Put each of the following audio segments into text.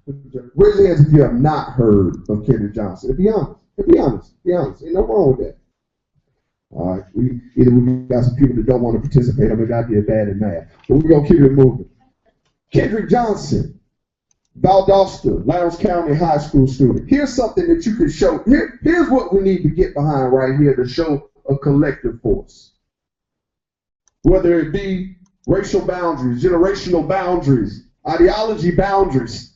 Raise your hands if you have not heard of Kendrick Johnson. Be honest. Be honest. Be honest. Ain't nothing wrong with that. All right. We got some people that don't want to participate, or maybe I did bad in math. But we're going to keep it moving. Kendrick Johnson, Valdosta, Lowndes County High School student. Here's something that you can show. Here's what we need to get behind right here to show a collective force. Whether it be racial boundaries, generational boundaries, ideology boundaries.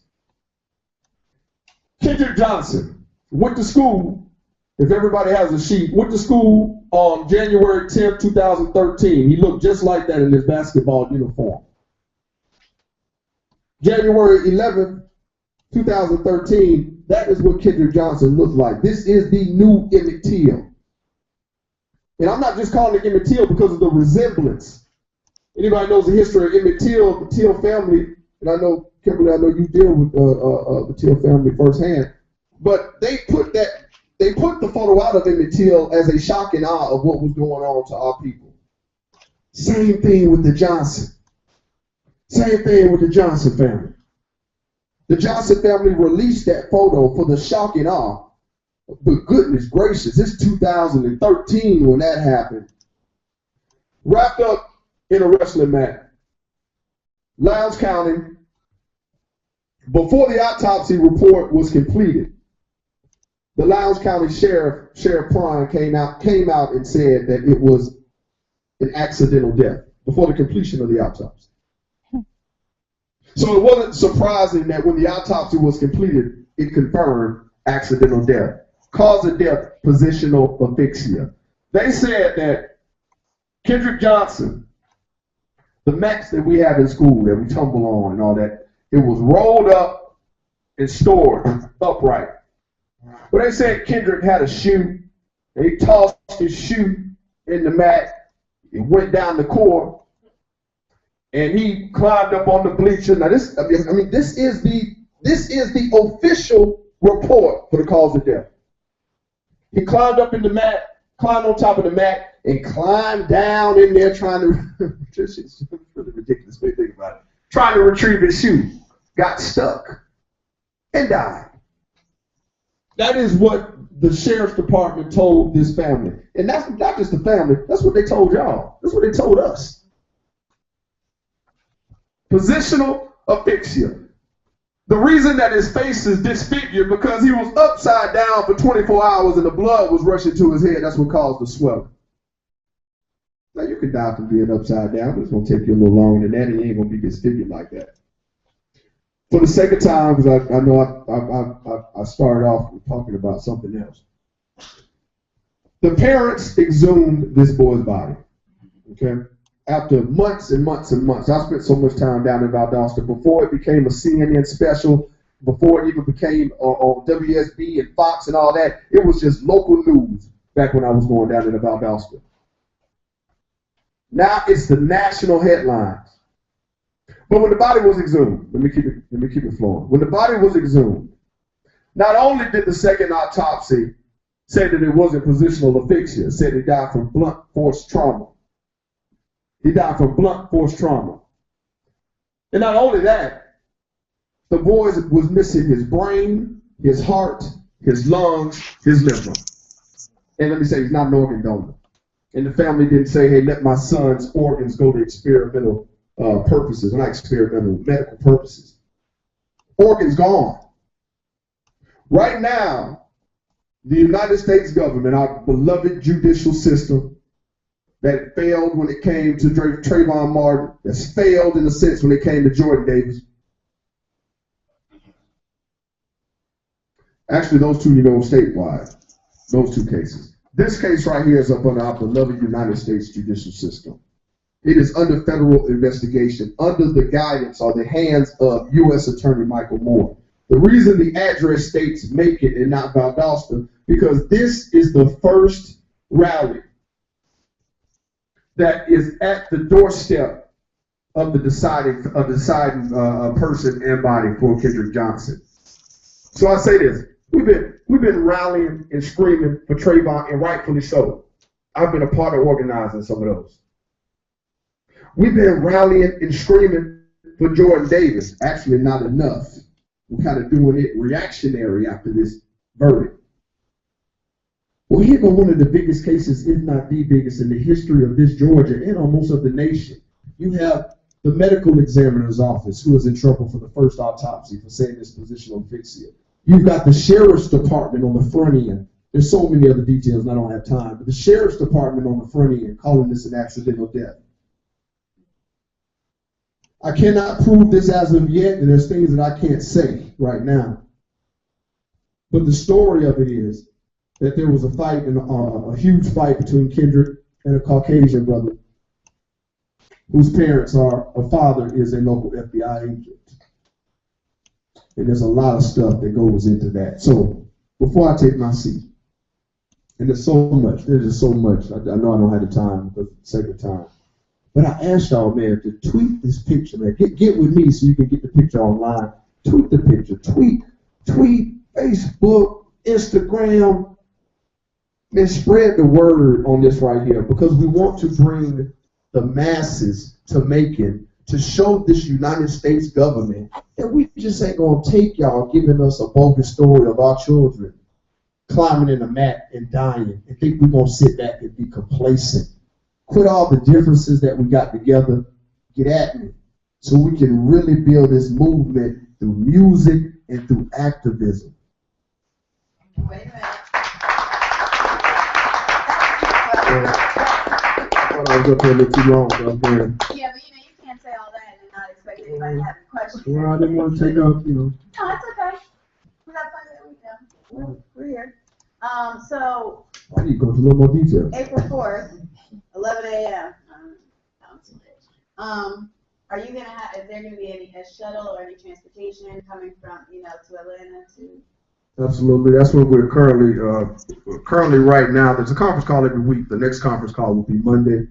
Kendrick Johnson went to school, if everybody has a sheet, went to school on January 10th, 2013. He looked just like that in his basketball uniform. January 11th, 2013, that is what Kendrick Johnson looked like. This is the new Emmett Till. And I'm not just calling it Emmett Till because of the resemblance. Anybody knows the history of Emmett Till, the Till family, and I know, Kimberly, I know you deal with the Till family firsthand, but they put the photo out of Emmett Till as a shock and awe of what was going on to our people. Same thing with the Johnson. Same thing with the Johnson family. The Johnson family released that photo for the shock and awe. But goodness gracious, it's 2013 when that happened. Wrapped up in a wrestling match. Lowndes County, before the autopsy report was completed, the Lowndes County Sheriff Prine, came out and said that it was an accidental death before the completion of the autopsy. So it wasn't surprising that when the autopsy was completed, it confirmed accidental death. Cause of death, positional asphyxia. They said that Kendrick Johnson, the mats that we have in school that we tumble on and all that, it was rolled up and stored upright. But they said Kendrick had a shoe, and he tossed his shoe in the mat, it went down the court, and he climbed up on the bleacher. Now this is the official report for the cause of death. He climbed up in the mat, climbed on top of the mat, and climbed down in there trying to, this is really ridiculous way to think about it, trying to retrieve his shoe, got stuck, and died. That is what the sheriff's department told this family. And that's not just the family, that's what they told y'all. That's what they told us. Positional asphyxia. The reason that his face is disfigured because he was upside down for 24 hours and the blood was rushing to his head. That's what caused the swelling. Now you could die from being upside down, but it's going to take you a little longer than that, and you ain't going to be disfigured like that. For the sake of time, because I know I started off talking about something else. The parents exhumed this boy's body. Okay? After months and months and months, I spent so much time down in Valdosta before it became a CNN special, before it even became on WSB and Fox and all that. It was just local news back when I was going down into Valdosta. Now it's the national headlines. But when the body was exhumed, let me keep it flowing. When the body was exhumed, not only did the second autopsy say that it wasn't positional asphyxia, it said he died from blunt force trauma. He died from blunt force trauma. And not only that, the boy was missing his brain, his heart, his lungs, his liver. And let me say, he's not an organ donor. And the family didn't say, hey, let my son's organs go to experimental purposes, not experimental, medical purposes. Organs gone. Right now, the United States government, our beloved judicial system, that failed when it came to Trayvon Martin, that's failed in a sense when it came to Jordan Davis. Actually, those two, statewide, those two cases. This case right here is up under our beloved United States judicial system. It is under federal investigation, under the guidance or the hands of U.S. Attorney Michael Moore. The reason the address states Macon and not Valdosta, because this is the first rally that is at the doorstep of the deciding person and body for Kendrick Johnson. So I say this: we've been rallying and screaming for Trayvon, and rightfully so. I've been a part of organizing some of those. We've been rallying and screaming for Jordan Davis. Actually, not enough. we're kind of doing it reactionary after this verdict. Well, here go one of the biggest cases, if not the biggest, in the history of this Georgia and almost of the nation. You have the medical examiner's office, who is in trouble for the first autopsy for saying this positional asphyxia. You've got the sheriff's department on the front end. There's so many other details, and I don't have time, but the sheriff's department on the front end calling this an accidental death. I cannot prove this as of yet, and there's things that I can't say right now. But the story of it is that there was a fight, a huge fight between Kendrick and a Caucasian brother, whose parents are, a father is a local FBI agent. And there's a lot of stuff that goes into that. So before I take my seat, and there's so much, there's just so much. I know I don't have the time for the sake of time. But I asked y'all, man, to tweet this picture, man. Get with me so you can get the picture online. Tweet the picture. Tweet, Facebook, Instagram. Man, spread the word on this right here, because we want to bring the masses to Macon to show this United States government that we just ain't gonna take y'all giving us a bogus story of our children climbing in a mat and dying and think we're gonna sit back and be complacent. Quit all the differences that we got together. Get at me, so we can really build this movement through music and through activism. Wait a minute. I thought I was up here a little too long, so I'm here. Yeah, but you can't say all that and not expect anybody to have a question. Well, I didn't want to take up, No, it's okay. We got plenty of weekend. We're here. So I need to go into a little more detail. April 4th, 11 a.m. Are you gonna have? Is there gonna be a shuttle or any transportation coming from to Atlanta to? Absolutely. That's what we're currently right now. There's a conference call every week. The next conference call will be Monday.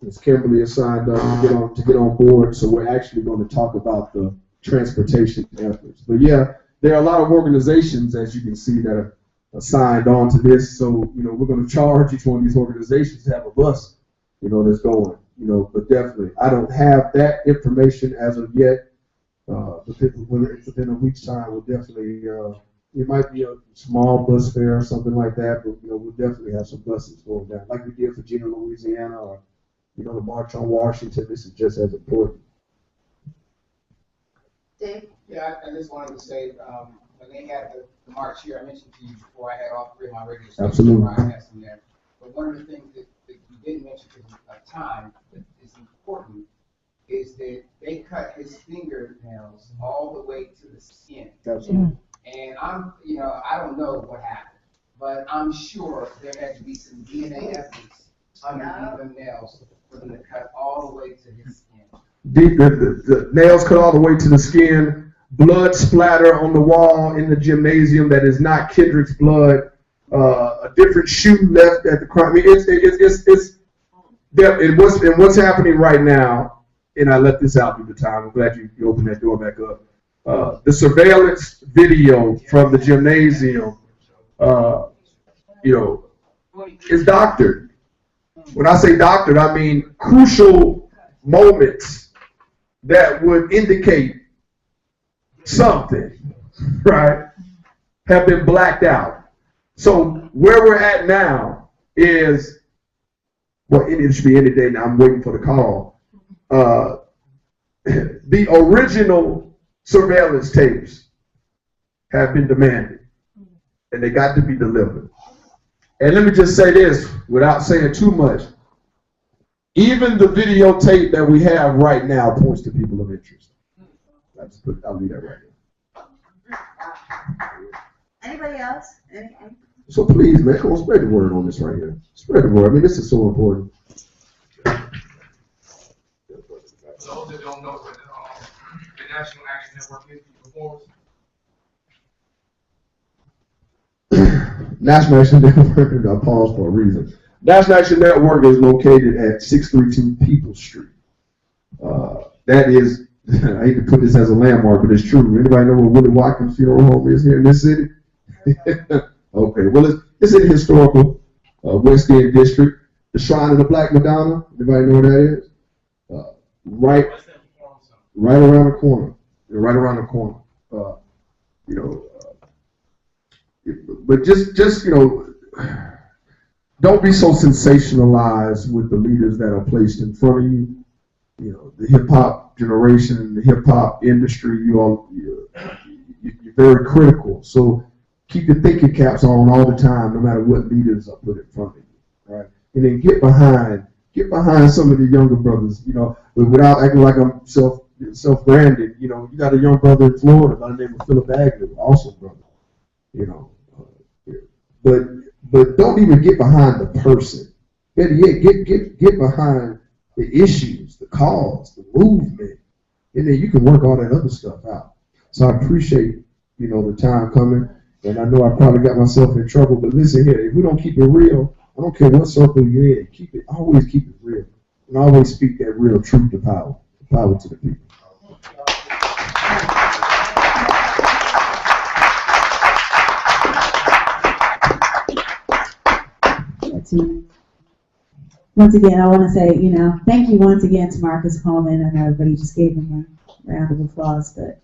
Ms. Kimberly is signed up to get on board, so we're actually going to talk about the transportation efforts. But yeah, there are a lot of organizations, as you can see, that are signed on to this. So we're going to charge each one of these organizations to have a bus, that's going. But definitely, I don't have that information as of yet. But within a week's time, we'll definitely, it might be a small bus fare or something like that, but we'll definitely have some buses going down, like we did for Gina, Louisiana, or the March on Washington. This is just as important. Dave? Yeah, I just wanted to say, when they had the march here, I mentioned to you before, I had all three of my radio stations. Absolutely. Broadcasting there. But one of the things that you didn't mention because of time that is important is that they cut his fingernails all the way to the skin. Absolutely. And I don't know what happened, but I'm sure there had to be some DNA evidence underneath the nails for them to cut all the way to his skin. The nails cut all the way to the skin, blood splatter on the wall in the gymnasium that is not Kendrick's blood, a different shoe left at the crime. I mean, and what's happening right now. And I let this out through the time. I'm glad you opened that door back up. The surveillance video from the gymnasium, is doctored. When I say doctored, I mean crucial moments that would indicate something, right, have been blacked out. So where we're at now is, well, it should be any day now. I'm waiting for the call. The original surveillance tapes have been demanded, and they got to be delivered. And let me just say this, without saying too much, even the videotape that we have right now points to people of interest. I'll leave that right here. Anybody else? Anything? So please, man, come on, spread the word on this right here. Spread the word. I mean, this is so important. Those that don't know what the National Action Network is, performs. National Action Network, I paused for a reason. National Action Network is located at 632 People Street. That is, I hate to put this as a landmark, but it's true. Anybody know where Willie Watkins Funeral Home is here in this city? Okay, well, it's in the historical West End district. The Shrine of the Black Madonna, anybody know where that is? Right around the corner. They're right around the corner. You know, but just you know, don't be so sensationalized with the leaders that are placed in front of you. You know, the hip hop generation, the hip hop industry, you're very critical. So keep your thinking caps on all the time, no matter what leaders are put in front of you, right? And then get behind some of the younger brothers, you know, without acting like I'm self-branded. You know, you got a young brother in Florida by the name of Philip Agnew, awesome brother. You know, but don't even get behind the person. Better yet, get behind the issues, the cause, the movement, and then you can work all that other stuff out. So I appreciate, you know, the time coming, and I know I probably got myself in trouble, but listen here, if we don't keep it real, I don't care what circle you're in, always keep it real, and always speak that real truth to power to the people. Once again, I want to say, you know, thank you once again to Marcus Coleman. I know everybody just gave him a round of applause, but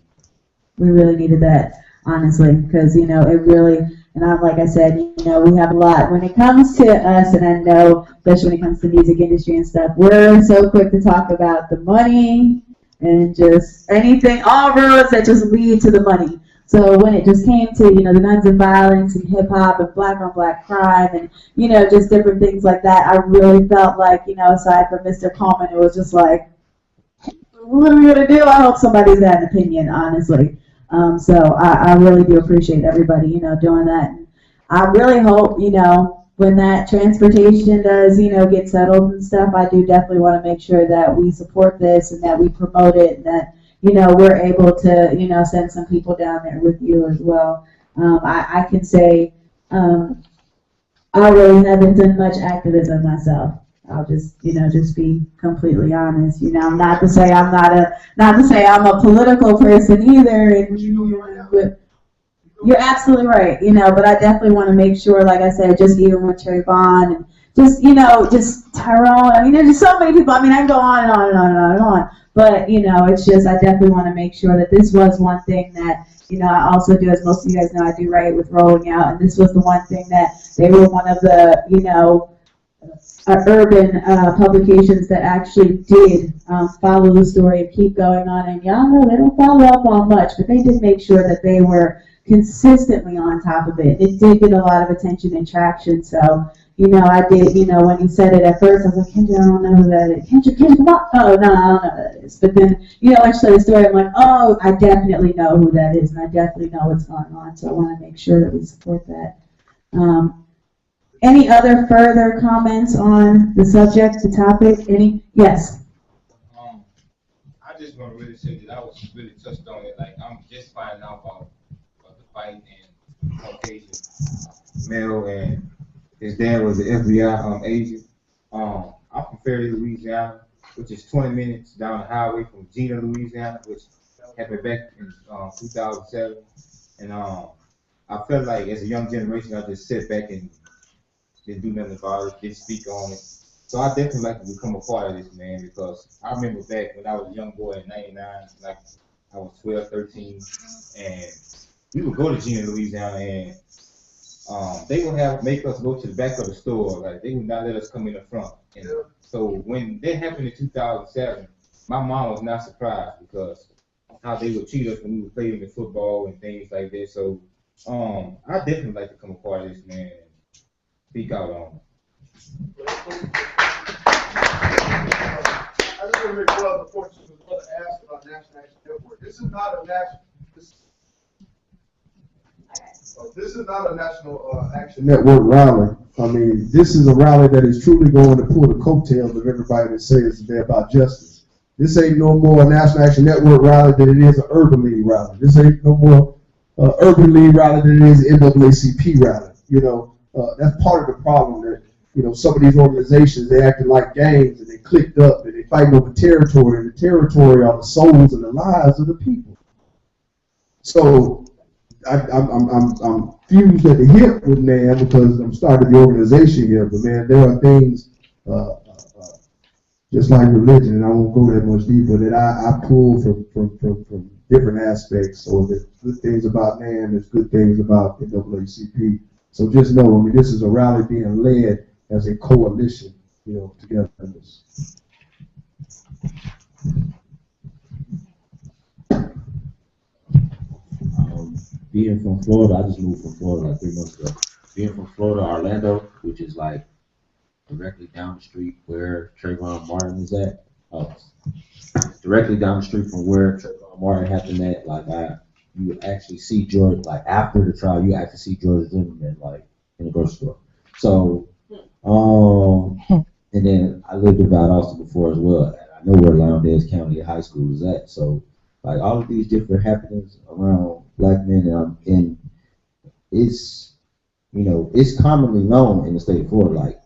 we really needed that, honestly, because, you know, it really, and I'm like I said, you know, we have a lot. When it comes to us, and I know, especially when it comes to the music industry and stuff, we're so quick to talk about the money and just anything, all roads that just lead to the money. So when it just came to, you know, the guns and violence and hip hop and black on black crime and, you know, just different things like that, I really felt like, you know, aside from Mr. Coleman, it was just like, what are we going to do? I hope somebody's got an opinion, honestly. So I really do appreciate everybody, you know, doing that. And I really hope, you know, when that transportation does, you know, get settled and stuff, I do definitely want to make sure that we support this and that we promote it and that, you know, we're able to, you know, send some people down there with you as well. I can say I really haven't done much activism myself. I'll just, you know, just be completely honest. You know, not to say I'm a political person either. And but you're absolutely right. You know, but I definitely want to make sure, like I said, just even with Trayvon and just, you know, just Tyrone. I mean, there's just so many people. I mean, I can go on and on and on and on and on. But, you know, it's just, I definitely want to make sure that this was one thing that, you know, I also do, as most of you guys know, I do write with Rolling Out. And this was the one thing that they were one of the, you know, urban publications that actually did follow the story and keep going on. And y'all know they don't follow up on much, but they did make sure that they were consistently on top of it. It did get a lot of attention and traction. So, you know, I did, you know, when he said it at first, I was like, Kendra, I don't know who that is. Kendra, what? Oh, no, I don't know who that is. But then, you know, when she said the story, I'm like, oh, I definitely know who that is, and I definitely know what's going on. So I want to make sure that we support that. Any other further comments on the subject, the topic? Any? Yes. I just want to really say that I was really touched on it. Like, I'm just finding out about the fight and Caucasian male, and his dad was an FBI agent. I'm from Ferry, Louisiana, which is 20 minutes down the highway from Gina, Louisiana, which happened back in 2007. And I felt like as a young generation, I just sat back and didn't do nothing about it, didn't speak on it. So I definitely like to become a part of this, man, because I remember back when I was a young boy in 99, like I was 12, 13, and we would go to Gina, Louisiana, and they would make us go to the back of the store. Like, they would not let us come in the front. And so when that happened in 2007, my mom was not surprised because how they would treat us when we would play in the football and things like that. So I definitely like to come a part of this, man, and speak out on it. I just want to make one other point to the brother asked about National Action Network. This is not a National Action Network rally. I mean, this is a rally that is truly going to pull the coattails of everybody that says they're about justice. This ain't no more a National Action Network rally than it is an Urban League rally. This ain't no more Urban League rally than it is an NAACP rally. You know, that's part of the problem that, you know, some of these organizations, they acting like gangs and they clicked up and they fighting over territory, and the territory are the souls and the lives of the people. So I'm fused at the hip with man because I'm starting the organization here, but man, there are things just like religion, and I won't go that much deeper, that I pull from different aspects. So there's good things about NAM, there's good things about NAACP. So just know, I mean, this is a rally being led as a coalition, together in this. Being from Florida, I just moved from Florida like 3 months ago. Being from Florida, Orlando, which is like directly down the street where Trayvon Martin is at. Directly down the street from where Trayvon Martin happened at. You actually see George, like after the trial, you actually see George Zimmerman like in the grocery store. So, and then I lived in Valdosta before as well. I know where Lowndes County High School is at. So, like all of these different happenings around black men, and it's it's commonly known in the state of Florida, like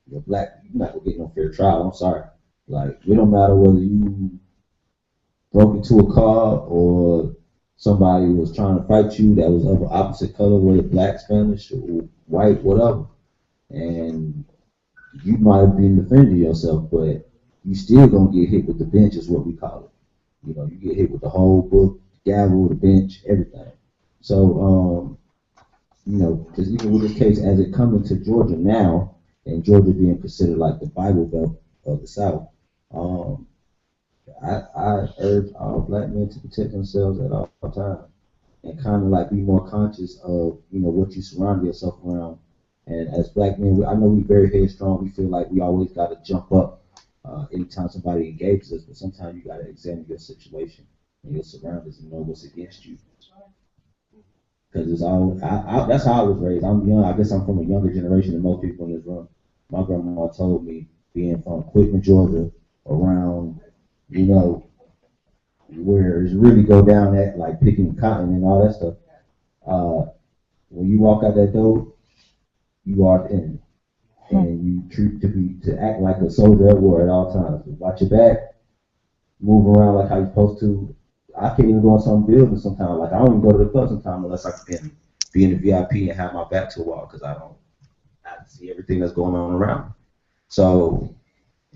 you're black, you're not gonna get no fair trial. I'm sorry. Like it don't matter whether you broke into a car or somebody was trying to fight you that was of an opposite color, whether black, Spanish, or white, whatever, and you might have been defending yourself, but you still gonna get hit with the bench, is what we call it. You get hit with the whole book, the gavel, the bench, everything. So, because even with this case, as it comes into Georgia now, and Georgia being considered like the Bible Belt of the South, I urge all black men to protect themselves at all times and kind of like be more conscious of, what you surround yourself around. And as black men, I know we're very headstrong. We feel like we always got to jump up anytime somebody engages us, but sometimes you got to examine your situation and your surroundings and know what's against you. Because it's all, that's how I was raised. I'm young. I guess I'm from a younger generation than most people in this room. My grandma told me, being from Quitman, Georgia, around, where it's really go down at like picking cotton and all that stuff. When you walk out that door, you are the enemy. And you treat to act like a soldier at war at all times. Watch your back, move around like how you're supposed to. I can't even go in some buildings sometimes. Like I don't even go to the club sometimes unless I can be in the VIP and have my back to a wall because I see everything that's going on around me. So,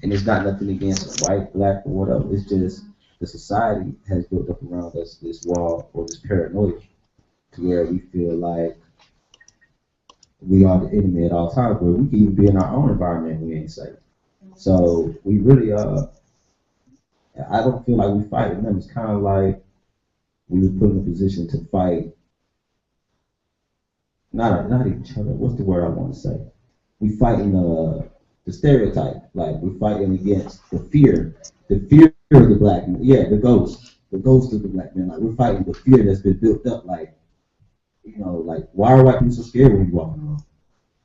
and it's not nothing against white, black, or whatever. It's just the society has built up around us this wall or this paranoia to where we feel like we are the enemy at all times, where we can even be in our own environment and we ain't safe. So we really I don't feel like we fight them. It's kind of like we were put in a position to fight not each other. What's the word I want to say? We fighting the stereotype. Like we're fighting against the fear of the black man. Yeah, the ghost of the black man. Like we're fighting the fear that's been built up. Like like why are white people so scared when you walking around?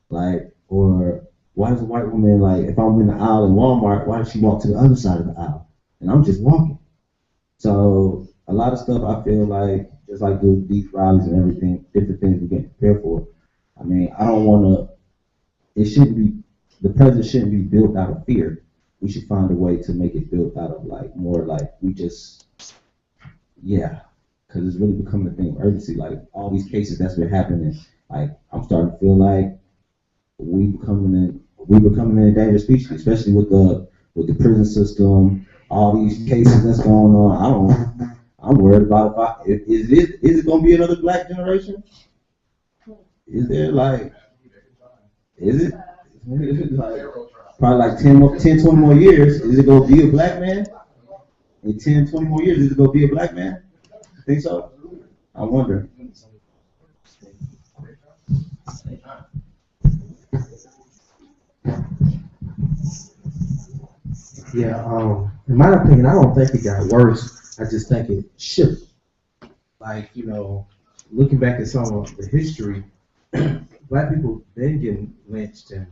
Like, or why does a white woman, like if I'm in the aisle in Walmart, why does she walk to the other side of the aisle? And I'm just walking. So a lot of stuff I feel like, just like these rallies and everything, different things we're getting prepared for. I mean, I don't want to, the president shouldn't be built out of fear. We should find a way to make it built out of like more like because it's really becoming a thing of urgency. Like all these cases that's been happening, like I'm starting to feel like we becoming in a dangerous species, especially with the prison system. All these cases that's going on, I'm worried about is it going to be another black generation? Is there is it like probably like 10, 20 more years? Is it going to be a black man? In 10, 20 more years, is it going to be a black man? You think so? I wonder. Yeah, in my opinion, I don't think it got worse. I just think it shifted. Like, looking back at some of the history, black people been getting lynched and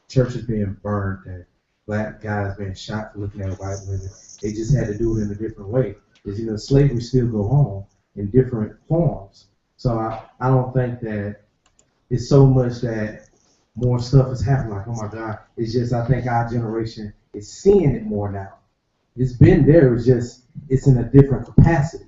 churches being burned and black guys being shot for looking at white women. They just had to do it in a different way. Because, slavery still go on in different forms. So I don't think that it's so much that more stuff is happening. Like, oh my God. It's just, I think our generation is seeing it more now. It's been there, it's in a different capacity.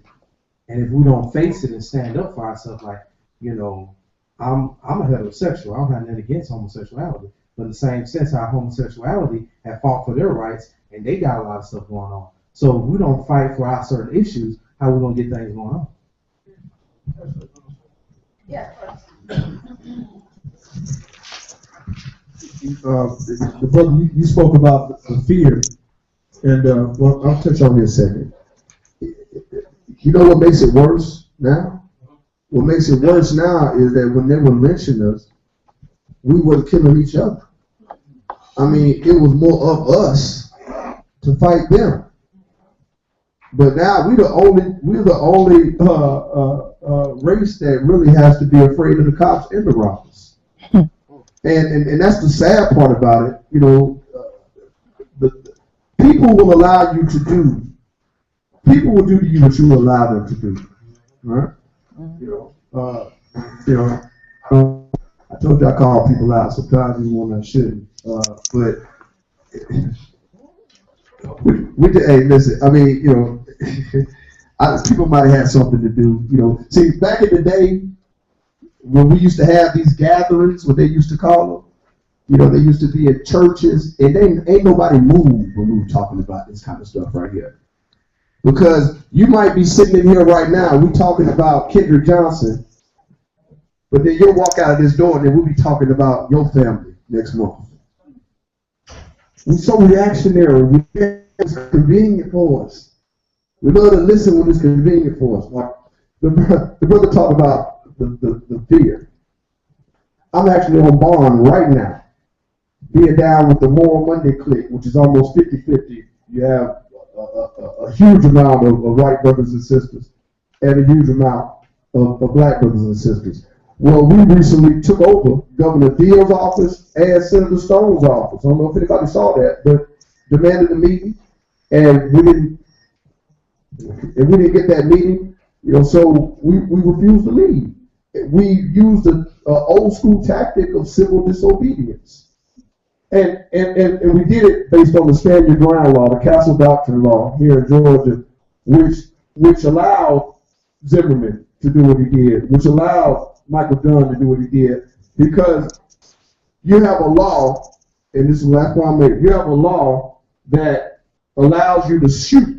And if we don't face it and stand up for ourselves, like, I'm a heterosexual. I don't have nothing against homosexuality. But in the same sense, how homosexuality have fought for their rights and they got a lot of stuff going on. So if we don't fight for our certain issues, how we gonna get things going on. Yeah. The brother, you spoke about the fear, and well, I'll touch on this in a second. You know what makes it worse now? What makes it worse now is that when they were lynching us, we were killing each other. I mean, it was more of us to fight them. But now we're the only race that really has to be afraid of the cops and the robbers. And that's the sad part about it. You know, the people will allow you to do. People will do to you what you allow them to do. Right? I told you I call people out sometimes even when I shouldn't. But hey, listen. I mean, you know, people might have had something to do. You know, see, back in the day when we used to have these gatherings, what they used to call them, you know, they used to be in churches, and ain't nobody moved when we were talking about this kind of stuff right here. Because you might be sitting in here right now, we talking about Kendrick Johnson, but then you'll walk out of this door and then we'll be talking about your family next month. We're so reactionary. It's convenient for us. We love to listen when it's convenient for us. Like the brother talked about the fear. I'm actually on bond right now, being down with the Moral Monday clique, which is almost 50-50. You have a huge amount of white brothers and sisters and a huge amount of black brothers and sisters. Well, we recently took over Governor Deal's office and Senator Stone's office. I don't know if anybody saw that, but demanded a meeting, and we didn't get that meeting. You know, so we refused to leave. We used an old school tactic of civil disobedience. And we did it based on the Stand Your Ground law, the Castle Doctrine law here in Georgia, which allowed Zimmerman to do what he did, which allowed Michael Dunn to do what he did, because you have a law, and this is the last point I make, you have a law that allows you to shoot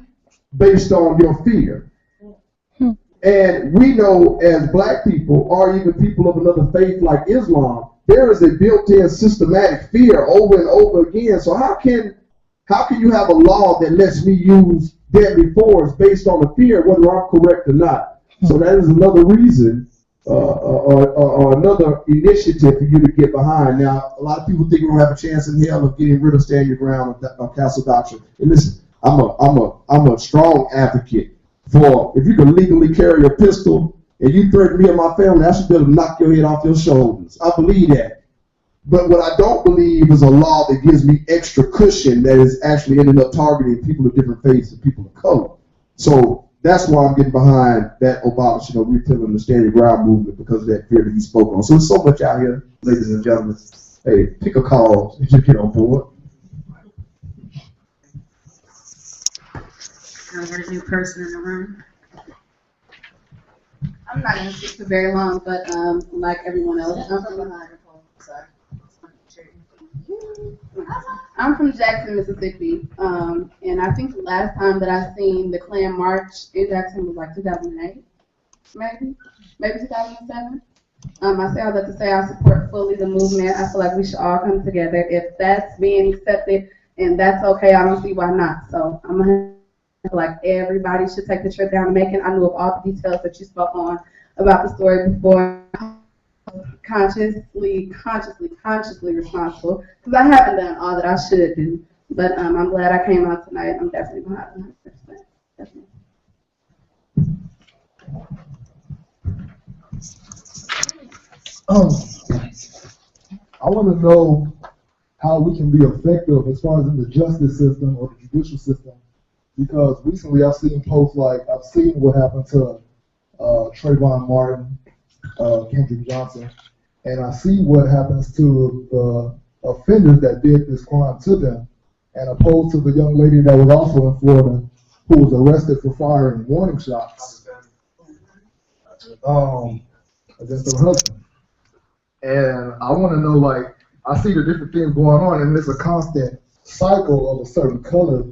based on your fear. And we know as black people, or even people of another faith like Islam, there is a built-in systematic fear over and over again. So how can you have a law that lets me use deadly force based on the fear, whether I'm correct or not? So that is another reason or another initiative for you to get behind. Now, a lot of people think we don't have a chance in hell of getting rid of Stand Your Ground or Castle Doctrine. And listen, I'm a strong advocate for, if you can legally carry a pistol and you threaten me and my family, I should be able to knock your head off your shoulders. I believe that. But what I don't believe is a law that gives me extra cushion that is actually ending up targeting people of different faiths and people of color. So that's why I'm getting behind that abolishing or repealing the Stand Your Ground movement, because of that fear that you spoke on. So there's so much out here, ladies and gentlemen. Hey, pick a cause and just get on board. I got a new person in the room. I'm not going to speak for very long, but like everyone else, I'm from Jackson, Mississippi, and I think the last time that I seen the Klan march in Jackson was like 2008, maybe 2007. I say all that to say I support fully the movement. I feel like we should all come together. If that's being accepted and that's okay, I don't see why not. So I'm gonna feel like everybody should take the trip down to Macon. I knew of all the details that you spoke on about the story before. Consciously responsible, because I haven't done all that I should do. But I'm glad I came out tonight. I'm definitely behind 100%. Definitely. I want to know how we can be effective as far as in the justice system or the judicial system, because recently I've seen posts like, I've seen what happened to Trayvon Martin, Kendrick Johnson, and I see what happens to the offenders that did this crime to them, and opposed to the young lady that was also in Florida who was arrested for firing warning shots against her husband. And I want to know, like, I see the different things going on, and there's a constant cycle of a certain color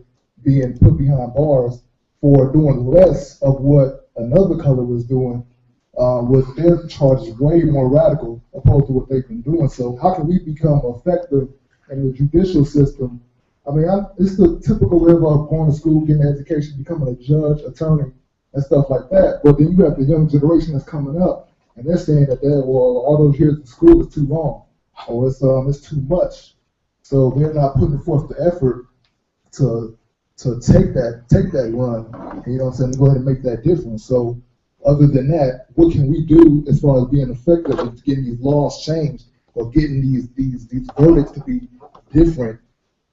being put behind bars for doing less of what another color was doing, was their charges way more radical opposed to what they've been doing. So how can we become effective in the judicial system? I mean, it's the typical way of going to school, getting an education, becoming a judge, attorney, and stuff like that. But then you have the young generation that's coming up, and they're saying that all those years in school is too long, or it's too much. So they're not putting forth the effort to take that run, you know what I'm saying, to go ahead and make that difference. So other than that, what can we do as far as being effective in getting these laws changed or getting these verdicts to be different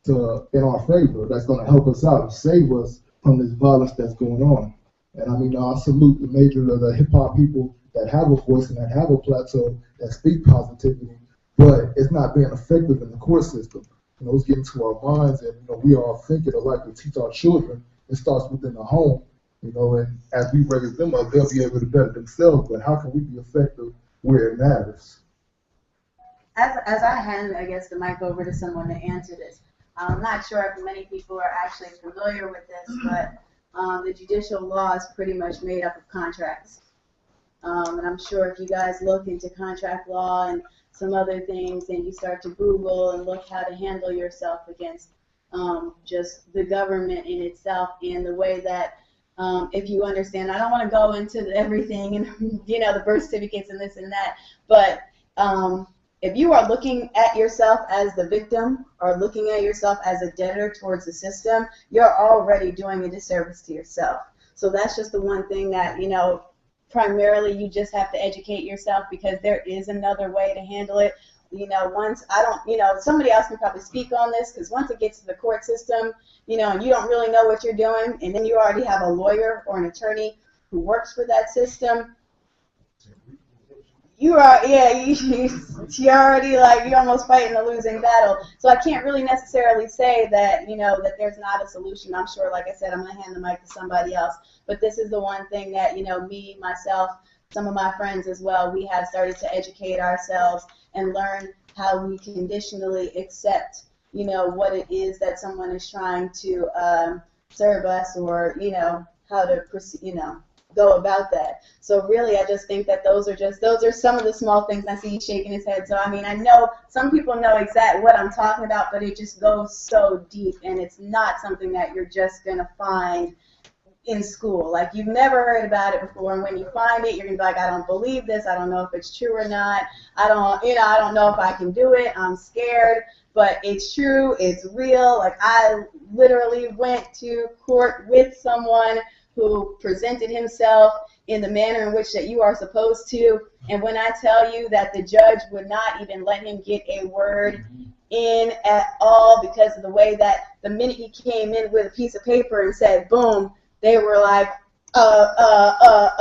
in our favor? That's going to help us out and save us from this violence that's going on. And I mean, I salute the major of the hip hop people that have a voice and that have a plateau that speak positivity, but it's not being effective in the court system. You know, it's getting to our minds, and you know, we are thinking of like to teach our children. It starts within the home, you know, and as we raise them up, they'll be able to better themselves. But how can we be effective where it matters? As I hand, I guess, the mic over to someone to answer this, I'm not sure if many people are actually familiar with this, but the judicial law is pretty much made up of contracts. And I'm sure if you guys look into contract law and some other things, and you start to Google and look how to handle yourself against just the government in itself and the way that, if you understand, I don't want to go into everything and, you know, the birth certificates and this and that, but if you are looking at yourself as the victim or looking at yourself as a debtor towards the system, you're already doing a disservice to yourself. So that's just the one thing that, you know, primarily you just have to educate yourself, because there is another way to handle it. You know, somebody else can probably speak on this, because once it gets to the court system, you know, and you don't really know what you're doing, and then you already have a lawyer or an attorney who works for that system, you are, you're already like, you're almost fighting a losing battle. So I can't really necessarily say that, you know, that there's not a solution. I'm sure, like I said, I'm going to hand the mic to somebody else. But this is the one thing that, you know, me, myself, some of my friends as well, we have started to educate ourselves and learn how we conditionally accept, you know, what it is that someone is trying to serve us, or, you know, how to, you know, go about that. So really, I just think that those are some of the small things. I see he's shaking his head. So I mean, I know some people know exactly what I'm talking about, but it just goes so deep, and it's not something that you're just gonna find in school. Like, you've never heard about it before, and when you find it, you're gonna be like, I don't believe this. I don't know if it's true or not. I don't know if I can do it. I'm scared. But it's true. It's real. Like, I literally went to court with someone who presented himself in the manner in which that you are supposed to. And when I tell you that the judge would not even let him get a word in at all, because of the way that the minute he came in with a piece of paper and said, boom, they were like, well,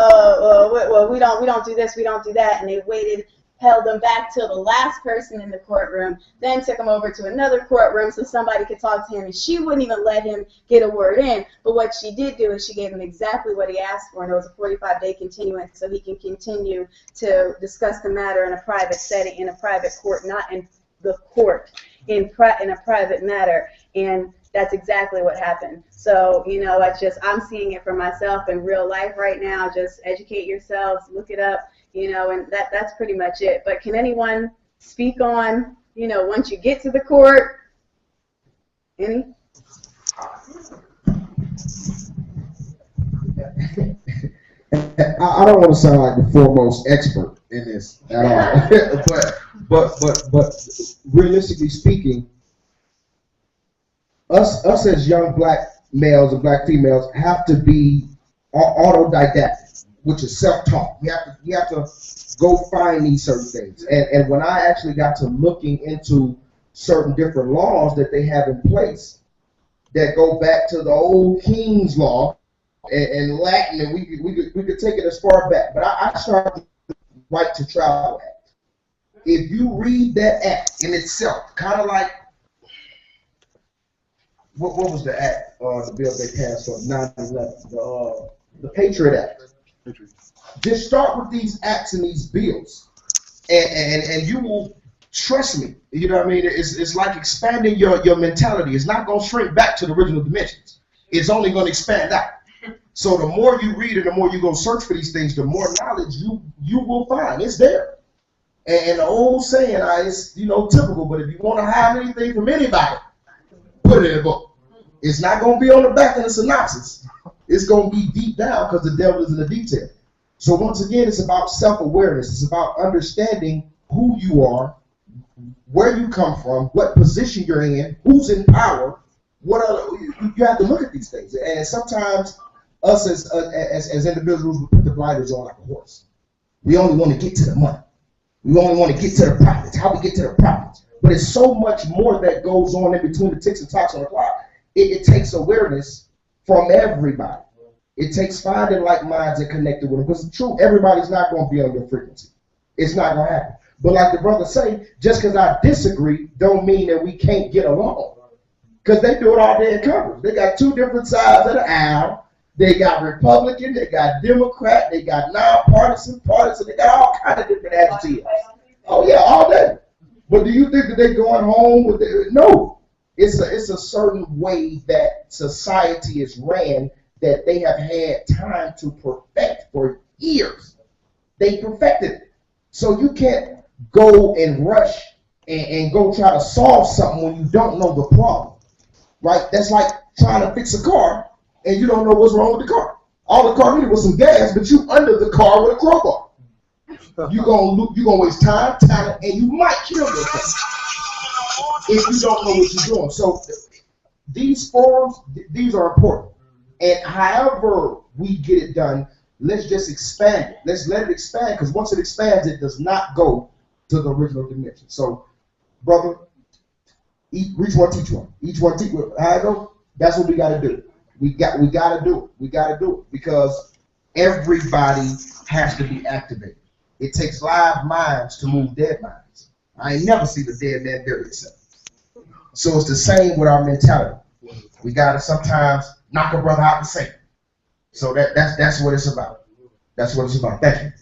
we don't do this, we don't do that. And they waited, held them back till the last person in the courtroom, then took him over to another courtroom so somebody could talk to him, and she wouldn't even let him get a word in. But what she did do is she gave him exactly what he asked for, and it was a 45-day continuance, so he can continue to discuss the matter in a private setting, in a private court, not in the court, in a private matter. And that's exactly what happened. So, you know, I'm seeing it for myself in real life right now. Just educate yourselves, look it up. You know, and that's pretty much it. But can anyone speak on, you know, once you get to the court? Any? I don't want to sound like the foremost expert in this at all, but realistically speaking, us as young black males and black females have to be autodidactic, which is self-taught. You have to go find these certain things. And when I actually got to looking into certain different laws that they have in place that go back to the old King's Law and Latin, and we could take it as far back. But I started with the Right to Travel Act. If you read that act in itself, kind of like, what was the act, the bill they passed on 9/11, the Patriot Act. Just start with these acts and these bills, and you will, trust me, you know what I mean? It's like expanding your mentality. It's not going to shrink back to the original dimensions. It's only going to expand out. So the more you read and the more you go search for these things, the more knowledge you will find. It's there. And the old saying, it's typical, but if you want to hide anything from anybody, put it in a book. It's not going to be on the back of the synopsis. It's going to be deep down because the devil is in the detail. So once again, it's about self-awareness. It's about understanding who you are, where you come from, what position you're in, who's in power. You have to look at these things. And sometimes us as individuals, we put the blinders on like a horse. We only want to get to the money. We only want to get to the profits. How we get to the profits. But it's so much more that goes on in between the ticks and talks on the clock. It takes awareness from everybody. It takes finding like minds and connecting with them. Because it's true, everybody's not going to be on your frequency. It's not going to happen. But like the brother say, just because I disagree don't mean that we can't get along. Because they do it all day in Congress. They got two different sides of the aisle. They got Republican, they got Democrat, they got nonpartisan, partisan, they got all kinds of different adjectives. Oh yeah, all day. But do you think that they're going home with it? No. It's a certain way that society is ran that they have had time to perfect for years. They perfected it. So you can't go and rush and go try to solve something when you don't know the problem. Right? That's like trying to fix a car and you don't know what's wrong with the car. All the car needed was some gas, but you under the car with a crowbar. You're gonna waste time, talent, and you might kill yourself if you don't know what you're doing. So these forums, these are important. And however we get it done, let's just expand it. Let's let it expand, because once it expands, it does not go to the original dimension. So, brother, reach one, teach one. Each one, teach one. How I go? That's what we got to do. We got to do it. We got to do it because everybody has to be activated. It takes live minds to move dead minds. I ain't never seen a dead man bury himself. So it's the same with our mentality. We got to sometimes knock a brother out and say it. So that's what it's about. That's what it's about. Thank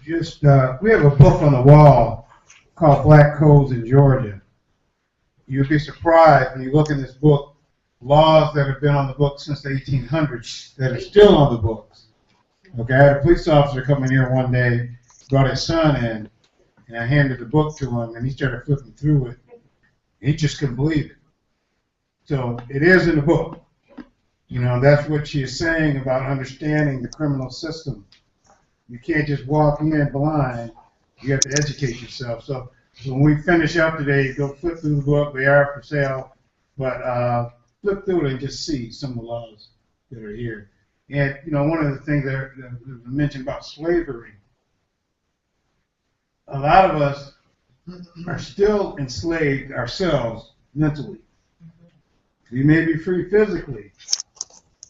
you. Just we have a book on the wall called Black Codes in Georgia. You'd be surprised when you look in this book, laws that have been on the books since the 1800s that are still on the books. Okay, I had a police officer come in here one day, brought his son in, and I handed the book to him, and he started flipping through it. He just couldn't believe it. So it is in the book. You know, that's what she is saying about understanding the criminal system. You can't just walk in blind. You have to educate yourself. So when we finish up today, go flip through the book. They are for sale. But flip through it and just see some of the laws that are here. And, you know, one of the things that was mentioned about slavery, a lot of us are still enslaved ourselves mentally. We may be free physically,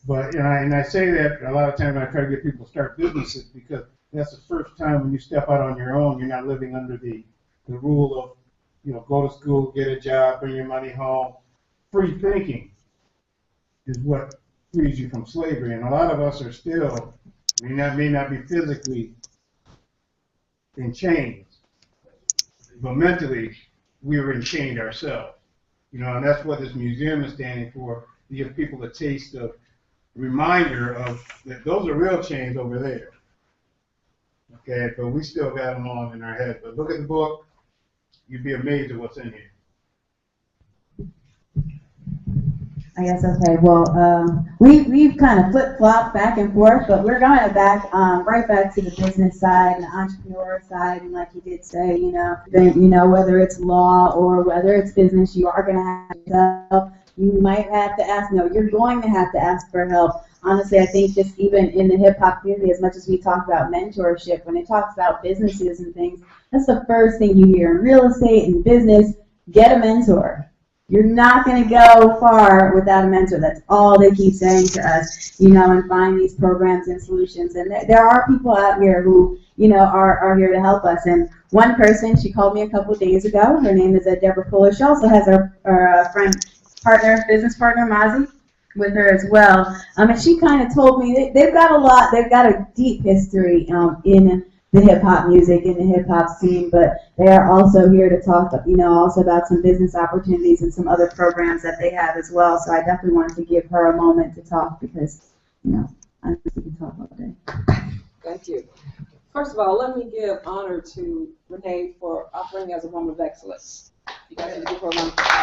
but and I say that a lot of times when I try to get people to start businesses because that's the first time when you step out on your own, you're not living under the rule of, you know, go to school, get a job, bring your money home. Free thinking is what frees you from slavery, and a lot of us are still may not be physically in chains, but mentally we were in chains ourselves. You know, and that's what this museum is standing for, to give people a taste of, reminder of that those are real chains over there. Okay, but we still got them on in our head. But look at the book, you'd be amazed at what's in here. I guess, okay, well, we've kind of flip-flopped back and forth, but we're going right back to the business side and the entrepreneur side, and like you did say, you know, whether it's law or whether it's business, you are going to have help. You might have to ask, no, you're going to have to ask for help. Honestly, I think just even in the hip-hop community, as much as we talk about mentorship, when it talks about businesses and things, that's the first thing you hear in real estate and business, get a mentor. You're not going to go far without a mentor. That's all they keep saying to us, you know, and find these programs and solutions. And there are people out here who, you know, are here to help us. And one person, she called me a couple of days ago. Her name is Deborah Fuller. She also has her business partner, Mazi, with her as well. And she kind of told me they've got a lot. They've got a deep history in the hip-hop music and the hip-hop scene, but they are also here to talk, you know, also about some business opportunities and some other programs that they have as well. So I definitely wanted to give her a moment to talk because, you know, I think we can talk all day. Thank you. First of all, let me give honor to Renee for operating as a woman of excellence. You guys need to give her a round of applause.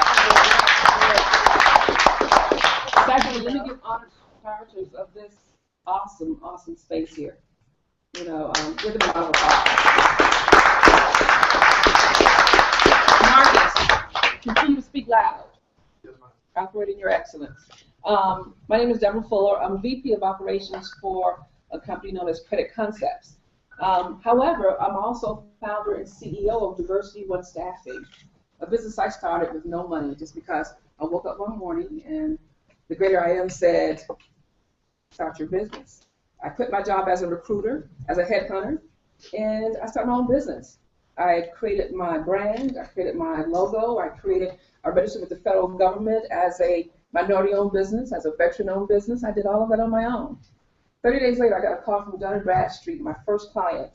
Secondly, let me give honor to the proprietors of this awesome, awesome space here. You know, give them a round of applause. Marcus, continue to speak loud. Operating your excellence. My name is Deborah Fuller. I'm VP of Operations for a company known as Credit Concepts. However, I'm also founder and CEO of Diversity One Staffing, a business I started with no money just because I woke up one morning and the greater I am said, start your business. I quit my job as a recruiter, as a headhunter, and I started my own business. I created my brand, I created my logo, I registered with the federal government as a minority-owned business, as a veteran-owned business. I did all of that on my own. 30 days later, I got a call from Dun & Bradstreet, my first client.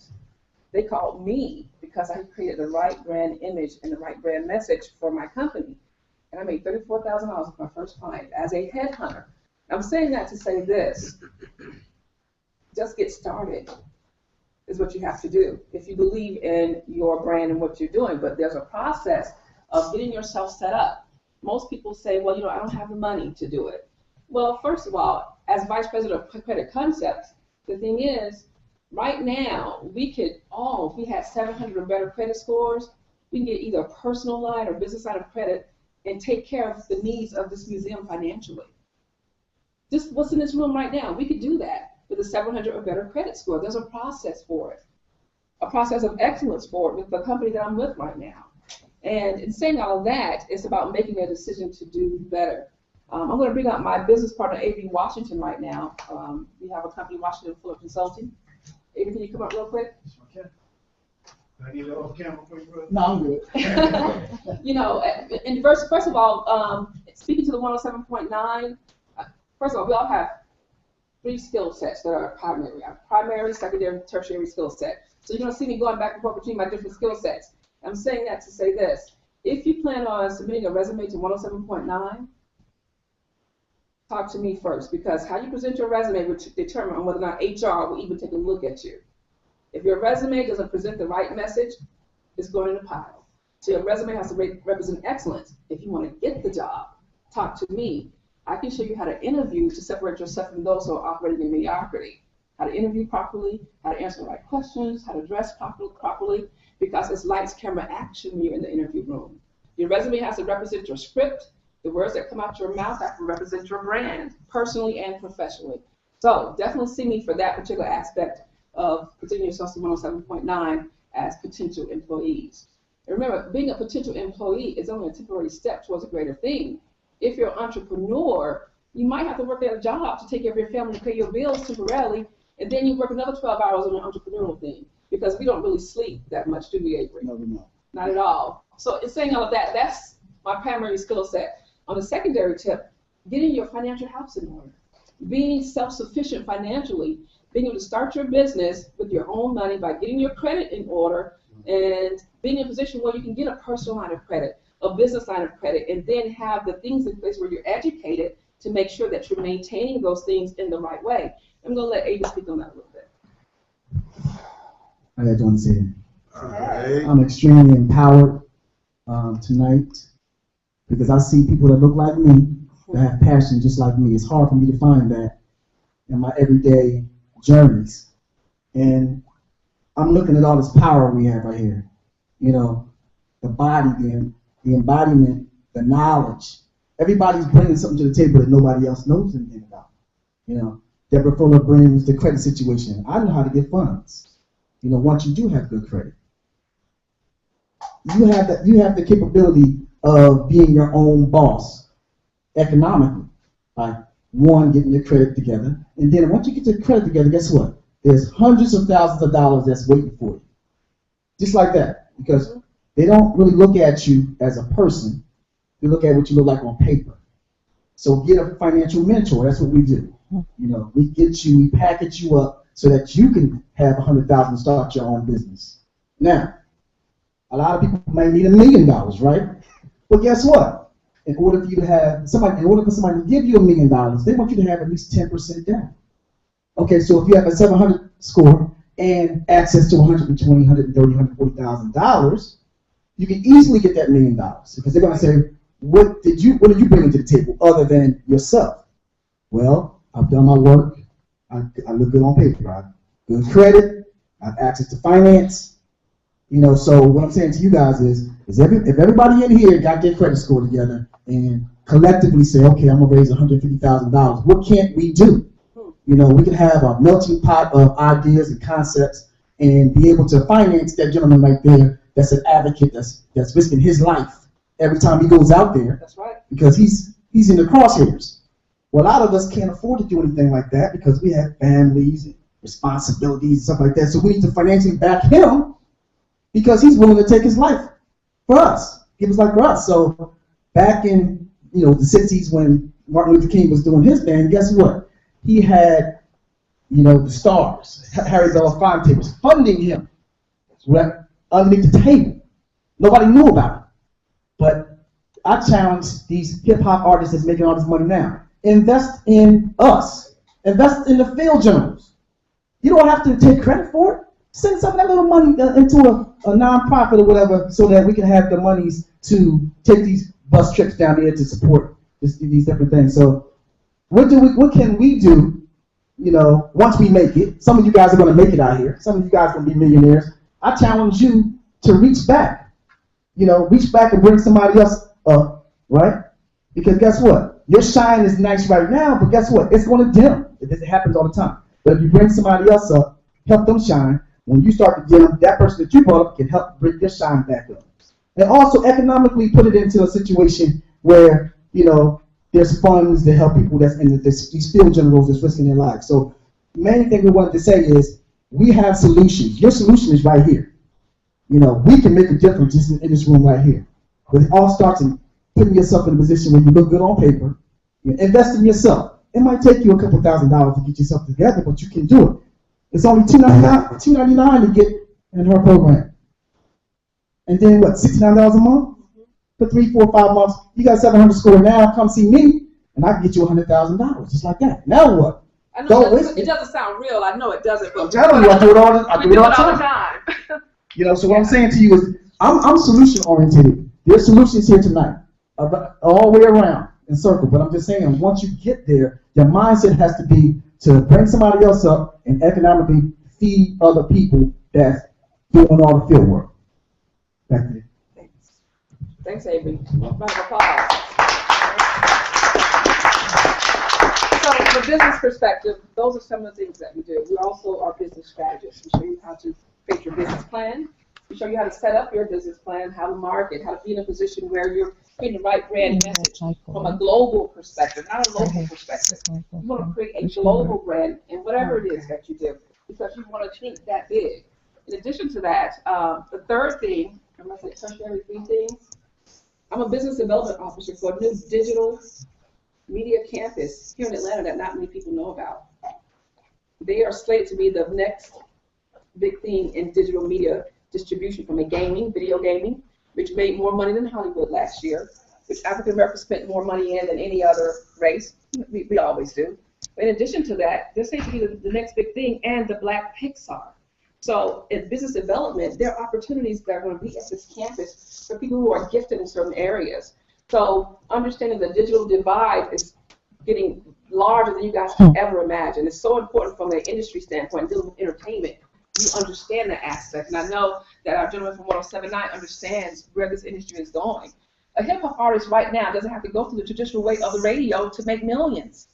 They called me because I created the right brand image and the right brand message for my company. And I made $34,000 with my first client as a headhunter. I'm saying that to say this. Just get started is what you have to do if you believe in your brand and what you're doing. But there's a process of getting yourself set up. Most people say, well, you know, I don't have the money to do it. Well, first of all, as Vice President of Credit Concepts, the thing is, right now, we could all, if we had 700 or better credit scores, we can get either a personal line or business line of credit and take care of the needs of this museum financially. Just what's in this room right now, we could do that with a 700 or better credit score. There's a process for it, a process of excellence for it with the company that I'm with right now. And in saying all of that, it's about making a decision to do better. I'm going to bring out my business partner, A.B. Washington, right now. We have a company, Washington Fuller Consulting. A.B., can you come up real quick? I need a little camera for you, brother. No, I'm good. You know, and first of all, speaking to the 107.9, first of all, we all have 3 skill sets that are primary. I have primary, secondary, tertiary skill set. So you're going to see me going back and forth between my different skill sets. I'm saying that to say this. If you plan on submitting a resume to 107.9, talk to me first, because how you present your resume will determine whether or not HR will even take a look at you. If your resume doesn't present the right message, it's going in a pile. So your resume has to represent excellence. If you want to get the job, talk to me. I can show you how to interview to separate yourself from those who are operating in mediocrity. How to interview properly, how to answer the right questions, how to dress properly, because it's lights, camera, action when you're in the interview room. Your resume has to represent your script. The words that come out your mouth have to represent your brand, personally and professionally. So definitely see me for that particular aspect of presenting yourself to 107.9 as potential employees. And remember, being a potential employee is only a temporary step towards a greater thing. If you're an entrepreneur, you might have to work at a job to take care of your family and pay your bills temporarily, and then you work another 12 hours on an entrepreneurial thing, because we don't really sleep that much, do we, Avery? No, we don't. Not at all. So in saying all of that, that's my primary skill set. On the secondary tip, getting your financial house in order, being self-sufficient financially, being able to start your business with your own money by getting your credit in order and being in a position where you can get a personal line of credit, a business line of credit, and then have the things in place where you're educated to make sure that you're maintaining those things in the right way. I'm going to let Ava speak on that a little bit. I just want to say I'm extremely empowered tonight, because I see people that look like me, that have passion just like me. It's hard for me to find that in my everyday journeys. And I'm looking at all this power we have right here. You know, the body, the embodiment, the knowledge. Everybody's bringing something to the table that nobody else knows anything about. You know, Deborah Fuller brings the credit situation. I know how to get funds. You know, once you do have good credit, you have the capability of being your own boss economically. Like, one, getting your credit together, and then once you get your credit together, guess what? There's hundreds of thousands of dollars that's waiting for you. Just like that, because they don't really look at you as a person. They look at what you look like on paper. So get a financial mentor. That's what we do. You know, we package you up so that you can have $100,000 to start your own business. Now, a lot of people might need $1 million, right? But guess what? In order for somebody to give you $1 million, they want you to have at least 10% down. Okay, so if you have a 700 score and access to $120,000, $130,000, $140,000, you can easily get that $1 million because they're going to say, what did you bring to the table other than yourself? Well, I've done my work. I look good on paper. I have good credit. I have access to finance. You know, so what I'm saying to you guys is if everybody in here got their credit score together and collectively say, okay, I'm gonna raise $150,000, what can't we do? You know, we can have a melting pot of ideas and concepts and be able to finance that gentleman right there that's an advocate that's risking his life every time he goes out there. That's right. Because he's in the crosshairs. Well, a lot of us can't afford to do anything like that because we have families and responsibilities and stuff like that. So we need to financially back him because he's willing to take his life for us, give his life for us. So back in the 60s when Martin Luther King was doing his thing, guess what? He had the stars, Harry Belafonte was funding him right underneath the table. Nobody knew about it. But I challenge these hip hop artists that's making all this money now. Invest in us. Invest in the field journals. You don't have to take credit for it. Send some of that little money into a non-profit or whatever so that we can have the monies to take these bus trips down there to support these different things. So what can we do, once we make it? Some of you guys are going to make it out here. Some of you guys are going to be millionaires. I challenge you to reach back. Reach back and bring somebody else up, right? Because guess what? Your shine is nice right now, but guess what? It's going to dim. It happens all the time. But if you bring somebody else up, help them shine, when you start to dim, that person that you brought up can help bring your shine back up. And also economically put it into a situation where, there's funds to help people that's in these field generals that's risking their lives. So the main thing we wanted to say is we have solutions. Your solution is right here. We can make a difference in this room right here. But it all starts in putting yourself in a position where you look good on paper. Invest in yourself. It might take you a couple $1,000s to get yourself together, but you can do it. It's only $299 to get in her program. And then what, $69 a month? For 3, 4, 5 months. You got 700 score now, come see me, and I can get you $100,000, just like that. Now what? I know it doesn't sound real. I know it doesn't. But I'm telling you, I do it all the time. So what I'm saying to you is, I'm solution oriented. There's solutions here tonight, all the way around in circle. But I'm just saying, once you get there, your mindset has to be to bring somebody else up and economically feed other people that's doing all the field work. Back to you. Thanks, Avery. Round of applause. So, from a business perspective, those are some of the things that we do. We also are business strategists. We show you how to create your business plan. We show you how to set up your business plan, how to market, how to be in a position where you're creating the right brand message from a global perspective, not a local perspective. You want to create a global brand in whatever it is that you do because you want to think that big. In addition to that, the third thing, I'm going to say tertiary 3 things. I'm a business development officer for a new digital media campus here in Atlanta that not many people know about. They are slated to be the next big thing in digital media distribution from video gaming, which made more money than Hollywood last year, which African Americans spent more money in than any other race. We always do. In addition to that, they're slated to be the next big thing and the Black Pixar. So in business development, there are opportunities that are going to be at this campus for people who are gifted in certain areas. So understanding the digital divide is getting larger than you guys can ever imagine. It's so important from an industry standpoint, dealing with entertainment. You understand that aspect. And I know that our gentleman from 1079 understands where this industry is going. A hip hop artist right now doesn't have to go through the traditional way of the radio to make millions.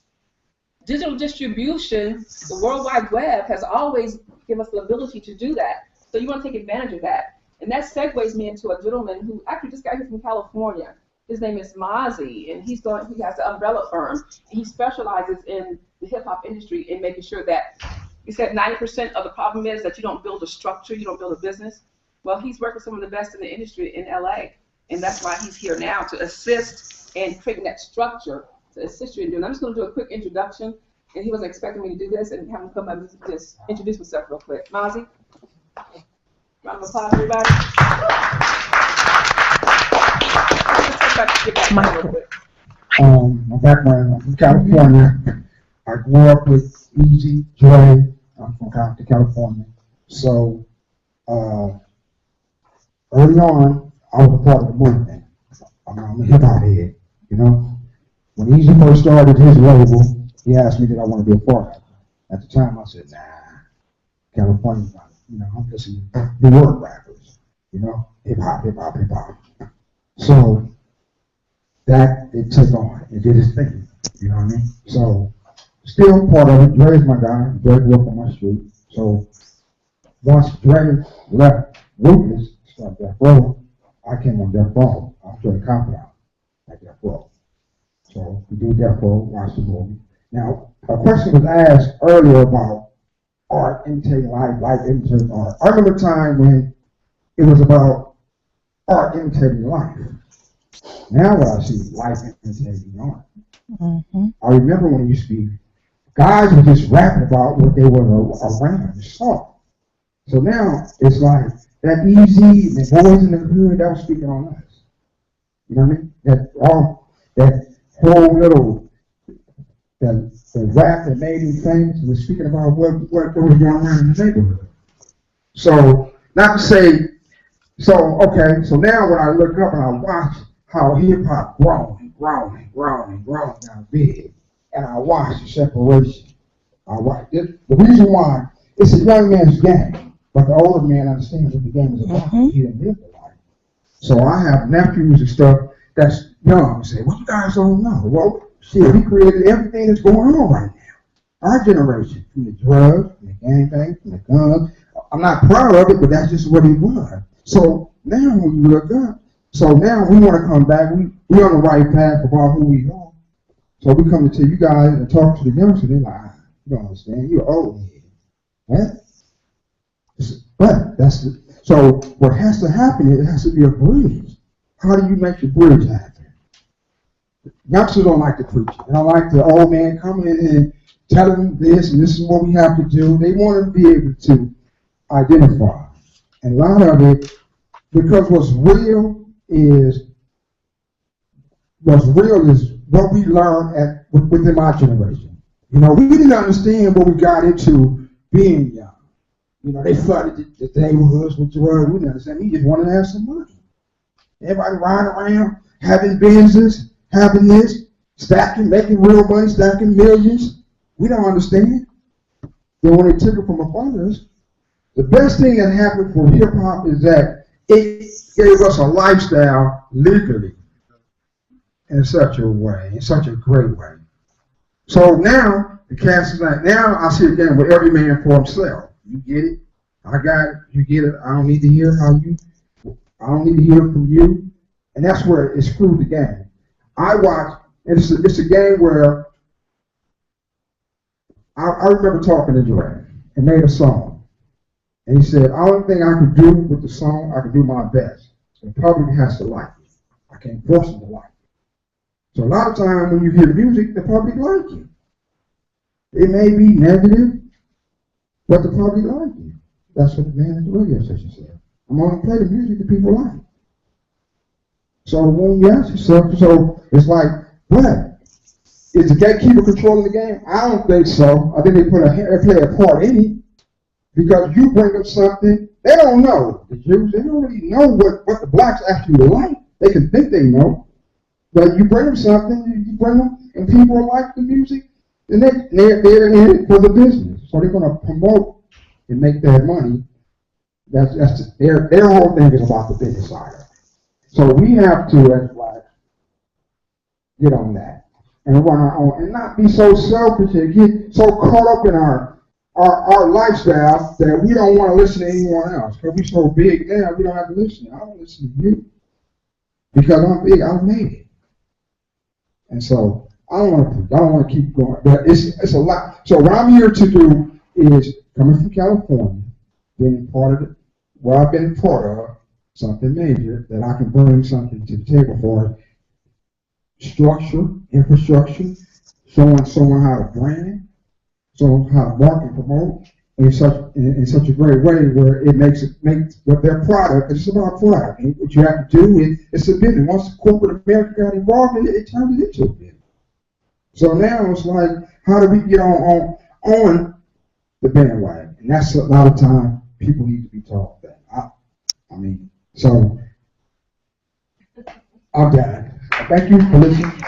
Digital distribution, the World Wide Web, has always given us the ability to do that. So you want to take advantage of that. And that segues me into a gentleman who actually just got here from California. His name is Mazi, and he has an umbrella firm. And he specializes in the hip hop industry in making sure that, he said 90% of the problem is that you don't build a structure, you don't build a business. Well, he's working with some of the best in the industry in LA. And that's why he's here now, to assist in creating that structure to assist you in doing. I'm just going to do a quick introduction, and he wasn't expecting me to do this, and have him come up and just introduce himself real quick. Mazi? Round of applause, everybody. My background, I'm from California. I grew up with Easy, Dre. I'm from California. So, early on, I was a part of the movement. I'm a hip hop head, you know. When Easy first started his label, he asked me did I want to be a part of it. At the time, I said, nah, California, you know, I'm listening to New York rappers, you know, hip hop, hip hop, hip hop. So that it took on, it did its thing, you know what I mean? So still part of it. Dre's my guy. Dre grew up on my street. So once Dre left Rufus, started Death Row, I came on Death Row. I was very confident at Death Row. So we do Death Row, watch the movie. Now, a question was asked earlier about art imitating life, life imitating art. I remember a time when it was about art imitating life. Now what I see is life imitating art. Mm-hmm. I remember when it used to be, guys were just rapping about what they were around and saw. So now it's like that Easy and the Boys in the Hood, that was speaking on us. You know what I mean? That whole little the rap that made him famous was speaking about what was going on in the neighborhood. So not to say, so now when I look up and I watch how hip hop grown now big, and I watch the separation. I watch it. The reason why it's a young man's game, but the older man understands what the game is about. Mm-hmm. He didn't live the life. So I have nephews and stuff that's young and say, well, you guys don't know. Well, shit, we created everything that's going on right now. Our generation, from the drugs, from the gangbang, from the guns. I'm not proud of it, but that's just what it was. So now when you look up, so now we want to come back. We're on the right path about who we are. So we come to tell you guys and talk to the youngsters. They're like, you don't understand. You're old head. Huh? But that's the, so what has to happen is it has to be a bridge. How do you make the bridge happen? Youngsters don't like the preacher. They don't like the old man coming in and telling them this and this is what we have to do. They want to be able to identify. And a lot of it, because what's real is what we learned within my generation. You know, we didn't understand what we got into being young. You know, they flooded the neighborhoods with drugs. We didn't understand. We just wanted to have some money. Everybody riding around, having business, having this, stacking, making real money, stacking millions. We don't understand. Then when they took it from upon us, the best thing that happened for hip hop is that it gave us a lifestyle legally in such a way, in such a great way. So now, the cast is like, now I see again with every man for himself. You get it? I got it. You get it? I don't need to hear I don't need to hear from you. And that's where it screwed the game. I watch, and it's a game where I remember talking to Dre and made a song. And he said, only thing I can do with the song, I can do my best. The public has to like it. I can't force them to like it. So a lot of times when you hear the music, the public like it. It may be negative, but the public like it. That's what the man at the radio station said. I'm going to play the music that people like. So when you ask yourself, so it's like, what? Is the gatekeeper controlling the game? I don't think so. I think they play a part in it. Because you bring up something, they don't know. The Jews, they don't really know what the blacks actually like. They can think they know. But you bring them something, you bring them, and people like the music, and they're in it for the business. So they're going to promote and make that money. Their whole thing is about the business side of it. So we have to, as blacks, get on that and run our own, and not be so selfish and get so caught up in our lifestyle that we don't want to listen to anyone else. Because we're so big now, we don't have to listen. I don't listen to you. Because I'm big, I made it. And so I don't want to keep going. But it's a lot. So what I'm here to do is coming from California, being part of it, where I've been part of something major, that I can bring something to the table for structure, infrastructure, showing someone how to brand, so how to market and promote in such a great way where it makes what their product, it's about product. And what you have to do is it's a business. Once corporate America got involved in it, it turned it into a business. So now it's like, how do we get on the bandwagon? And that's a lot of time people need to be taught that. I mean, so I'm done. Thank you for listening. Does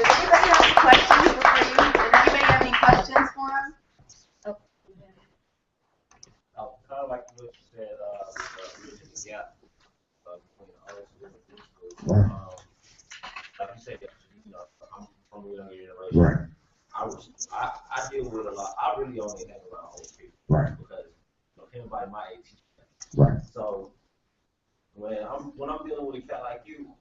anybody have any questions before you? Does anybody have any questions for him? Oh. Kind of like what you said, bridging the gap between artists and different Right. like you said, you know, I'm from the younger generation. Right. I deal with a lot. I really only hang around old people. Right. Because anybody my age. Right. So when I'm dealing with a cat like you know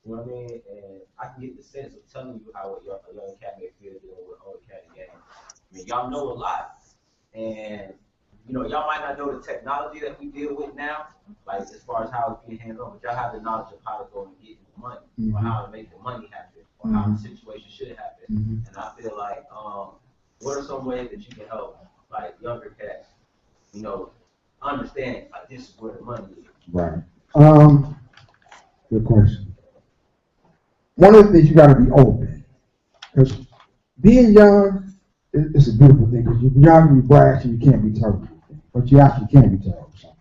what I mean, and I can get the sense of telling you how a young cat may feel dealing with an older cat again. I mean, y'all know a lot, and you know, y'all might not know the technology that we deal with now, like as far as how it's being handled, but y'all have the knowledge of how to go and get the money, or how to make the money happen, or how the situation should happen. And I feel like, what are some ways that you can help, like, younger cats, you know, understand, like, this is where the money is? Right. Good question. One of the things you got to be open, because being young is a beautiful thing. Because you're young, you brash, and you can't be told anything, but you actually can be told something.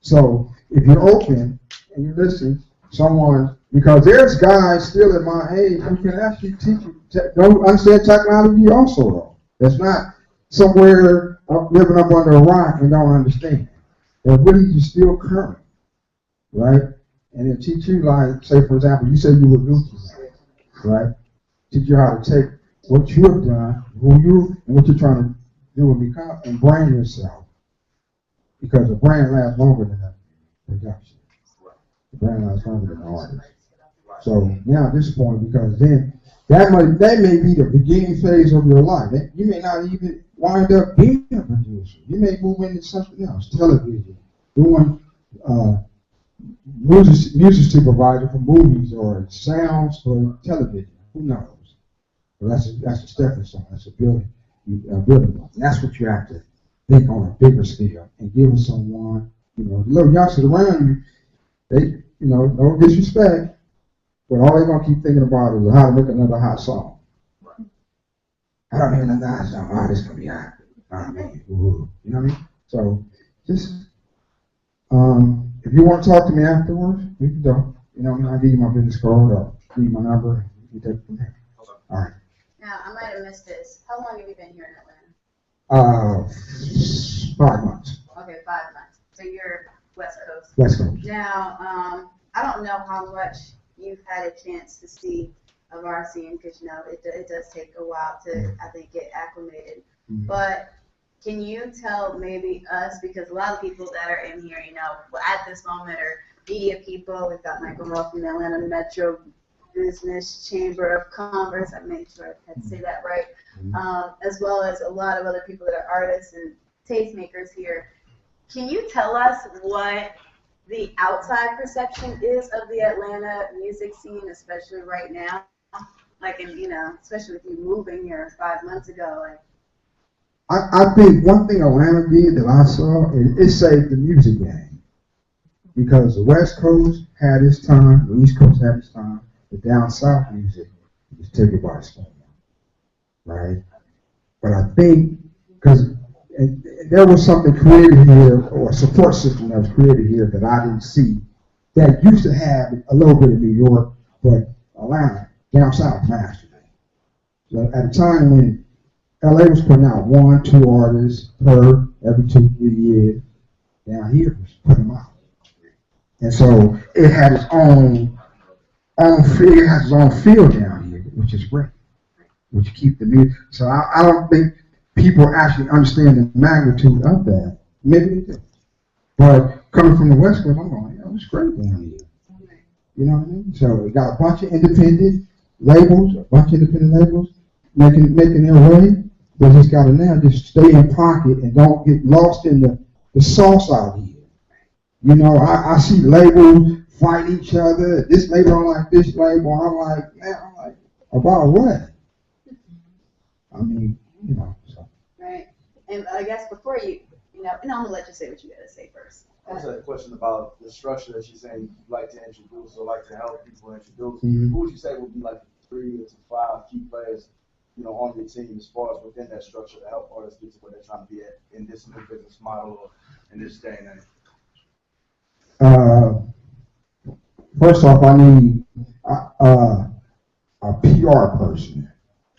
So if you're open and you listen, someone, because there's guys still at my age who can actually teach you, don't understand technology also, though. That's not somewhere living up under a rock and don't understand. They're really still current, right? And they'll teach you, like, say, for example, you said you were Gucci, right? Teach you how to take what you have done, who you, and what you're trying to do and become, and brand yourself. Because the brand lasts longer than a production. The brand lasts longer than the artist. So now at this point, because then that may be the beginning phase of your life. You may not even wind up being a producer. You may move into something else, television, doing music supervisor for movies or sounds for television. Who knows? But that's a stepping stone. That's a building block. And that's what you have to think on a bigger scale and give someone, you know, the little youngsters around you. They, you know, no disrespect, but all they're gonna keep thinking about is how to make another hot song. How to make another hot song? Oh, this gonna be hot. I mean, you know what I mean? So just if you want to talk to me afterwards, we can go. You know, I'll give you my business card or give you my number. You take it from there. All right. Now, I might have missed this. How long have you been here in Uh, Atlanta? 5 months. Okay, 5 months. So you're West Coast. West Coast. Now, I don't know how much you've had a chance to see of our scene because, you know, it does take a while to, I think, get acclimated. But can you tell maybe us, because a lot of people that are in here, you know, at this moment are media people. We've got Michael Ruff from the Atlanta Metro Business Chamber of Commerce. I made sure I had to say that right. As well as a lot of other people that are artists and tastemakers here. Can you tell us what the outside perception is of the Atlanta music scene, especially right now? Like, in, you know, especially with you moving here 5 months ago, like. I think one thing Atlanta did that I saw is it saved the music game. Because the West Coast had its time, the East Coast had its time, the down south music was taken by storm. Right? But I think, because there was something created here, or a support system that was created here that I didn't see, that used to have a little bit in New York, but Atlanta, down south, mastered it. So at a time when LA was putting out 1, 2 artists per every 2, 3 years, down here was putting them out. And so it had its own feel, it has its own feel down here, which is great, which keep the music. So I don't think people actually understand the magnitude of that. Maybe they do. But coming from the West Coast, I'm going, it's great down here. You know what I mean? So we got a bunch of independent labels, making their way. They just got to now just stay in pocket and don't get lost in the sauce out here. You know, I see labels fight each other. This label don't like this label. I'm like, about what? I mean, you know. So. Right. And I guess before you know, and I'm gonna let you say what you gotta say first. I just had a question about the structure that she's saying you'd like to introduce or like to help people introduce. Mm-hmm. Who would you say would be like 3 to 5 key players on your team as far as within that structure to help artists get to where they're trying to be at in this new business model or in this day and age? First off, I need a PR person.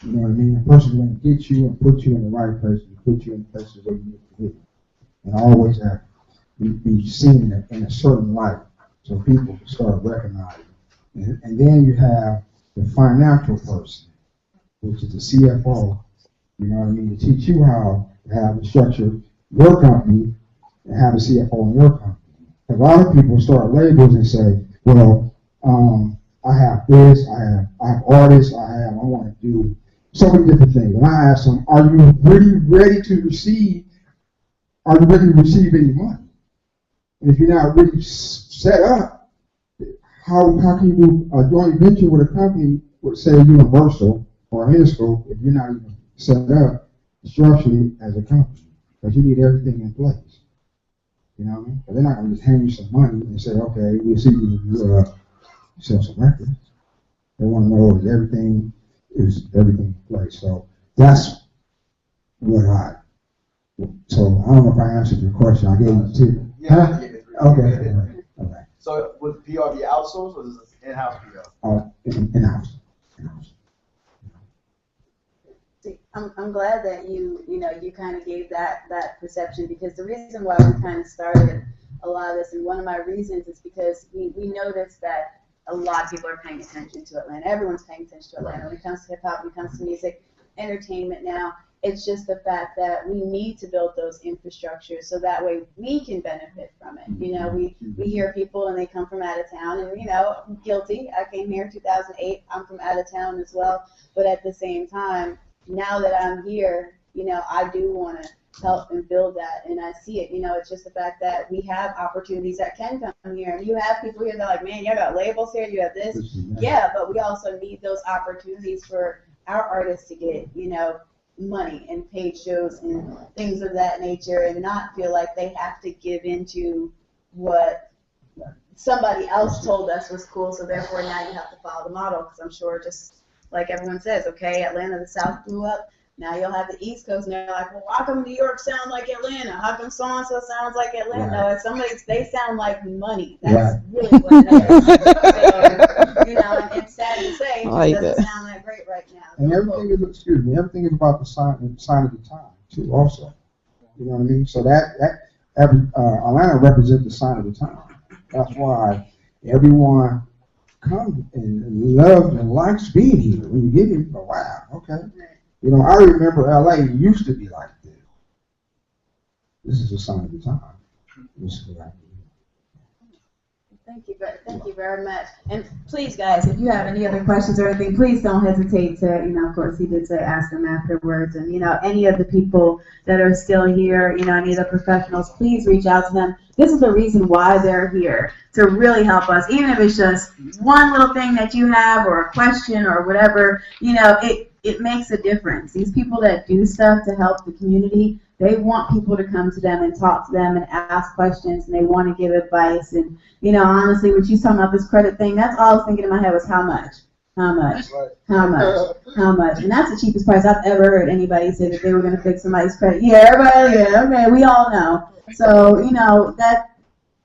You know what I mean? A person who's going to get you and put you in the right place and put you in places where you need to be. And always have be seen in a certain light so people can start recognizing. And then you have the financial person, which is the CFO, you know what I mean, to teach you how to have a structure your company and have a CFO in your company. A lot of people start labels and say, well, I have this, I have artists, I want to do so many different things. And I ask them, are you really ready to receive any money? And if you're not really set up, how can you do a joint venture with a company, say Universal or Interscope, if you're not even set up structurally as a company? Because you need everything in place. You know what I mean? But they're not going to just hand you some money and say, okay, we'll see you sell some records. They want to know that everything in place. So that's what so I don't know if I answered your question. I gave it two. Yeah, huh? Okay. Okay. So would PR be outsourced or is it in-house PR? In-house. See, I'm glad that you kind of gave that perception, because the reason why we kind of started a lot of this, and one of my reasons is because we noticed that a lot of people are paying attention to Atlanta. Everyone's paying attention to Atlanta when it comes to hip hop, when it comes to music, entertainment now. It's just the fact that we need to build those infrastructures so that way we can benefit from it. We hear people and they come from out of town, and I'm guilty. I came here in 2008. I'm from out of town as well. But at the same time, now that I'm here, I do want to help and build that, and I see it. It's just the fact that we have opportunities that can come here, and you have people here that are like, man, you got labels here, you have this. Yeah, but we also need those opportunities for our artists to get, money and paid shows and things of that nature, and not feel like they have to give into what somebody else told us was cool, so therefore now you have to follow the model. Because I'm sure, just like everyone says, okay, Atlanta, the South blew up, now you'll have the East Coast, and they're like, well, how come New York sounds like Atlanta? How come so-and-so sounds like Atlanta? Right. No, they sound like money. That's really what it is. So, and it's sad to say, it doesn't sound that great right now. And everything is about the sign of the time too. Also, you know what I mean. So Atlanta represents the sign of the time. That's why everyone comes and loves and likes being here. When you get here, you go, wow, okay. I remember LA used to be like this. This is a sign of the time. This is what I mean. Thank you very much. And please, guys, if you have any other questions or anything, please don't hesitate to, of course, he did say ask them afterwards. And, any of the people that are still here, any of the professionals, please reach out to them. This is the reason why they're here, to really help us. Even if it's just one little thing that you have or a question or whatever, it makes a difference. These people that do stuff to help the community, they want people to come to them and talk to them and ask questions, and they want to give advice. And, honestly, when she's talking about this credit thing, that's all I was thinking in my head was how much? How much? How much? How much? And that's the cheapest price I've ever heard anybody say that they were going to fix somebody's credit. Yeah, everybody, okay, we all know. So,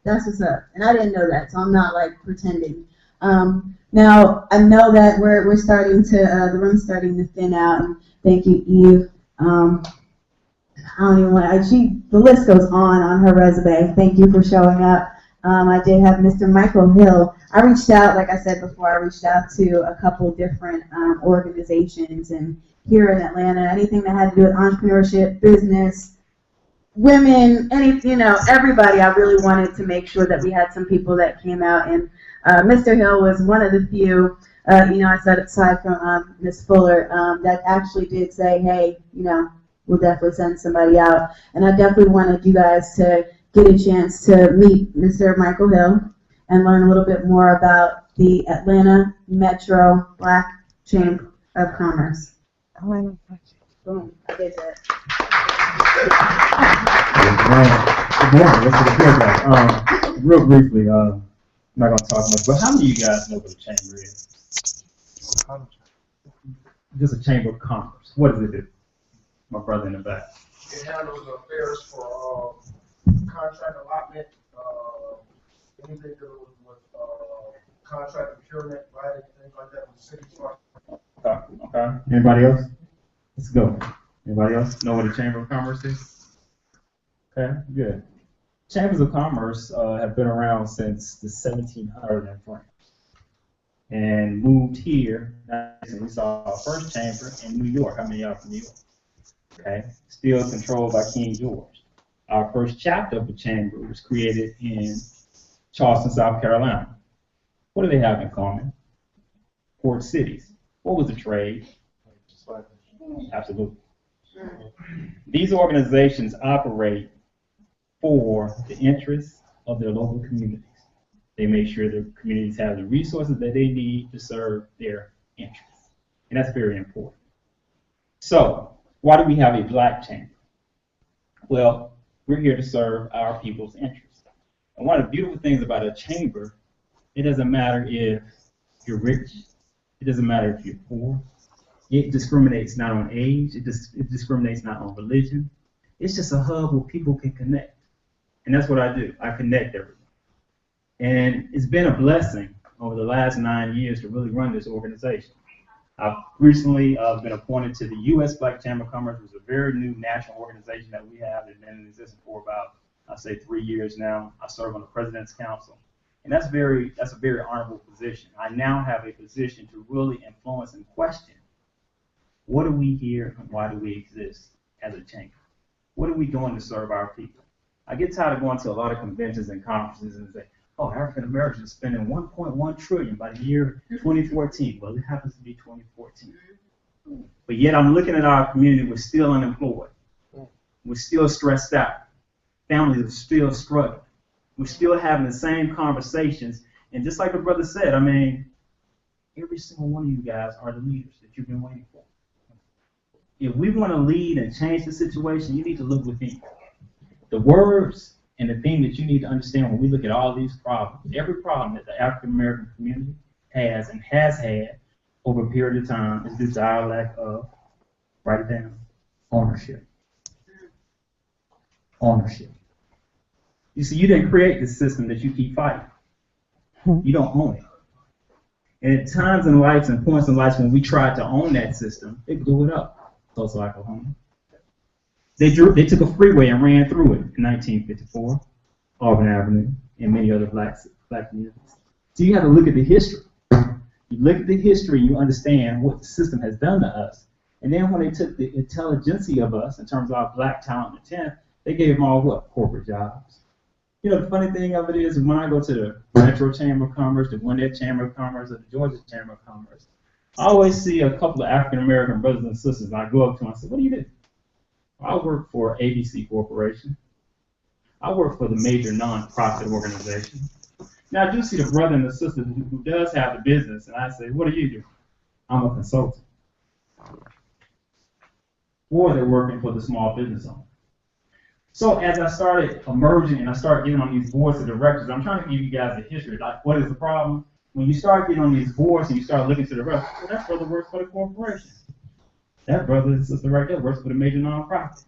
that's what's up. And I didn't know that, so I'm not, pretending. Now, I know that we're starting to, the room's starting to thin out, and thank you, Eve. I don't even want the list goes on her resume. Thank you for showing up. I did have Mr. Michael Hill. I reached out, like I said before, to a couple different organizations, and here in Atlanta, anything that had to do with entrepreneurship, business, women, everybody. I really wanted to make sure that we had some people that came out, and Mr. Hill was one of the few, I said aside from Ms. Fuller, that actually did say, hey, we'll definitely send somebody out. And I definitely wanted you guys to get a chance to meet Mr. Michael Hill and learn a little bit more about the Atlanta Metro Black Chamber of Commerce. Boom, I did that. Good morning. Real briefly, I'm not going to talk much, but how many of you guys know what a chamber is? Just a chamber of commerce. What does it do? My brother in the back. It handles affairs for contract allotment, anything dealing with contract procurement, right, things like that with the city. Okay. Anybody else? Let's go. Anybody else know what a Chamber of Commerce is? Okay, good. Chambers of Commerce have been around since the 1700s in France and moved here. We saw our first chamber in New York. How many of y'all from New York? Okay, still controlled by King George. Our first chapter of the chamber was created in Charleston, South Carolina. What do they have in common? Port cities. What was the trade? Absolutely. These organizations operate for the interests of their local communities. They make sure their communities have the resources that they need to serve their interests. And that's very important. So, why do we have a black chamber? Well, we're here to serve our people's interests. And one of the beautiful things about a chamber, it doesn't matter if you're rich, it doesn't matter if you're poor. It discriminates not on age, it discriminates not on religion. It's just a hub where people can connect. And that's what I do. I connect everyone. And it's been a blessing over the last 9 years to really run this organization. I've recently been appointed to the U.S. Black Chamber of Commerce, which is a very new national organization that we have. It's been in existence for about, I'd say, 3 years now. I serve on the President's Council. And that's a very honorable position. I now have a position to really influence and question, what are we here and why do we exist as a chamber? What are we doing to serve our people? I get tired of going to a lot of conventions and conferences and say, oh, African Americans are spending $1.1 trillion by the year 2014. Well, it happens to be 2014. But yet I'm looking at our community, we're still unemployed. We're still stressed out. Families are still struggling. We're still having the same conversations. And just like the brother said, I mean, every single one of you guys are the leaders that you've been waiting for. If we want to lead and change the situation, you need to look within. The words and the thing that you need to understand when we look at all these problems, every problem that the African American community has and has had over a period of time is due to our lack of, write it down, ownership. Ownership. You see, you didn't create the system that you keep fighting. You don't own it. And at times in life and points in life when we tried to own that system, they blew it up. Those Oklahoma. They took a freeway and ran through it in 1954, Auburn Avenue, and many other black communities. So you have to look at the history. You look at the history, you understand what the system has done to us. And then when they took the intelligentsia of us, in terms of our black talent and talent, they gave them all what? Corporate jobs. You know, the funny thing of it is, when I go to the Metro Chamber of Commerce, the Gwinnett Chamber of Commerce, or the Georgia Chamber of Commerce, I always see a couple of African American brothers and sisters. And I go up to them and I say, what do you do? I work for ABC Corporation. I work for the major non-profit organization. Now I do see the brother and the sister who does have the business, and I say, what do you do? I'm a consultant. Or they're working for the small business owner. So as I started emerging and I started getting on these boards of directors, I'm trying to give you guys a history. Like, what is the problem? When you start getting on these boards and you start looking to the rest, well, that brother works for the corporation. That brother and sister right there works for the major nonprofit.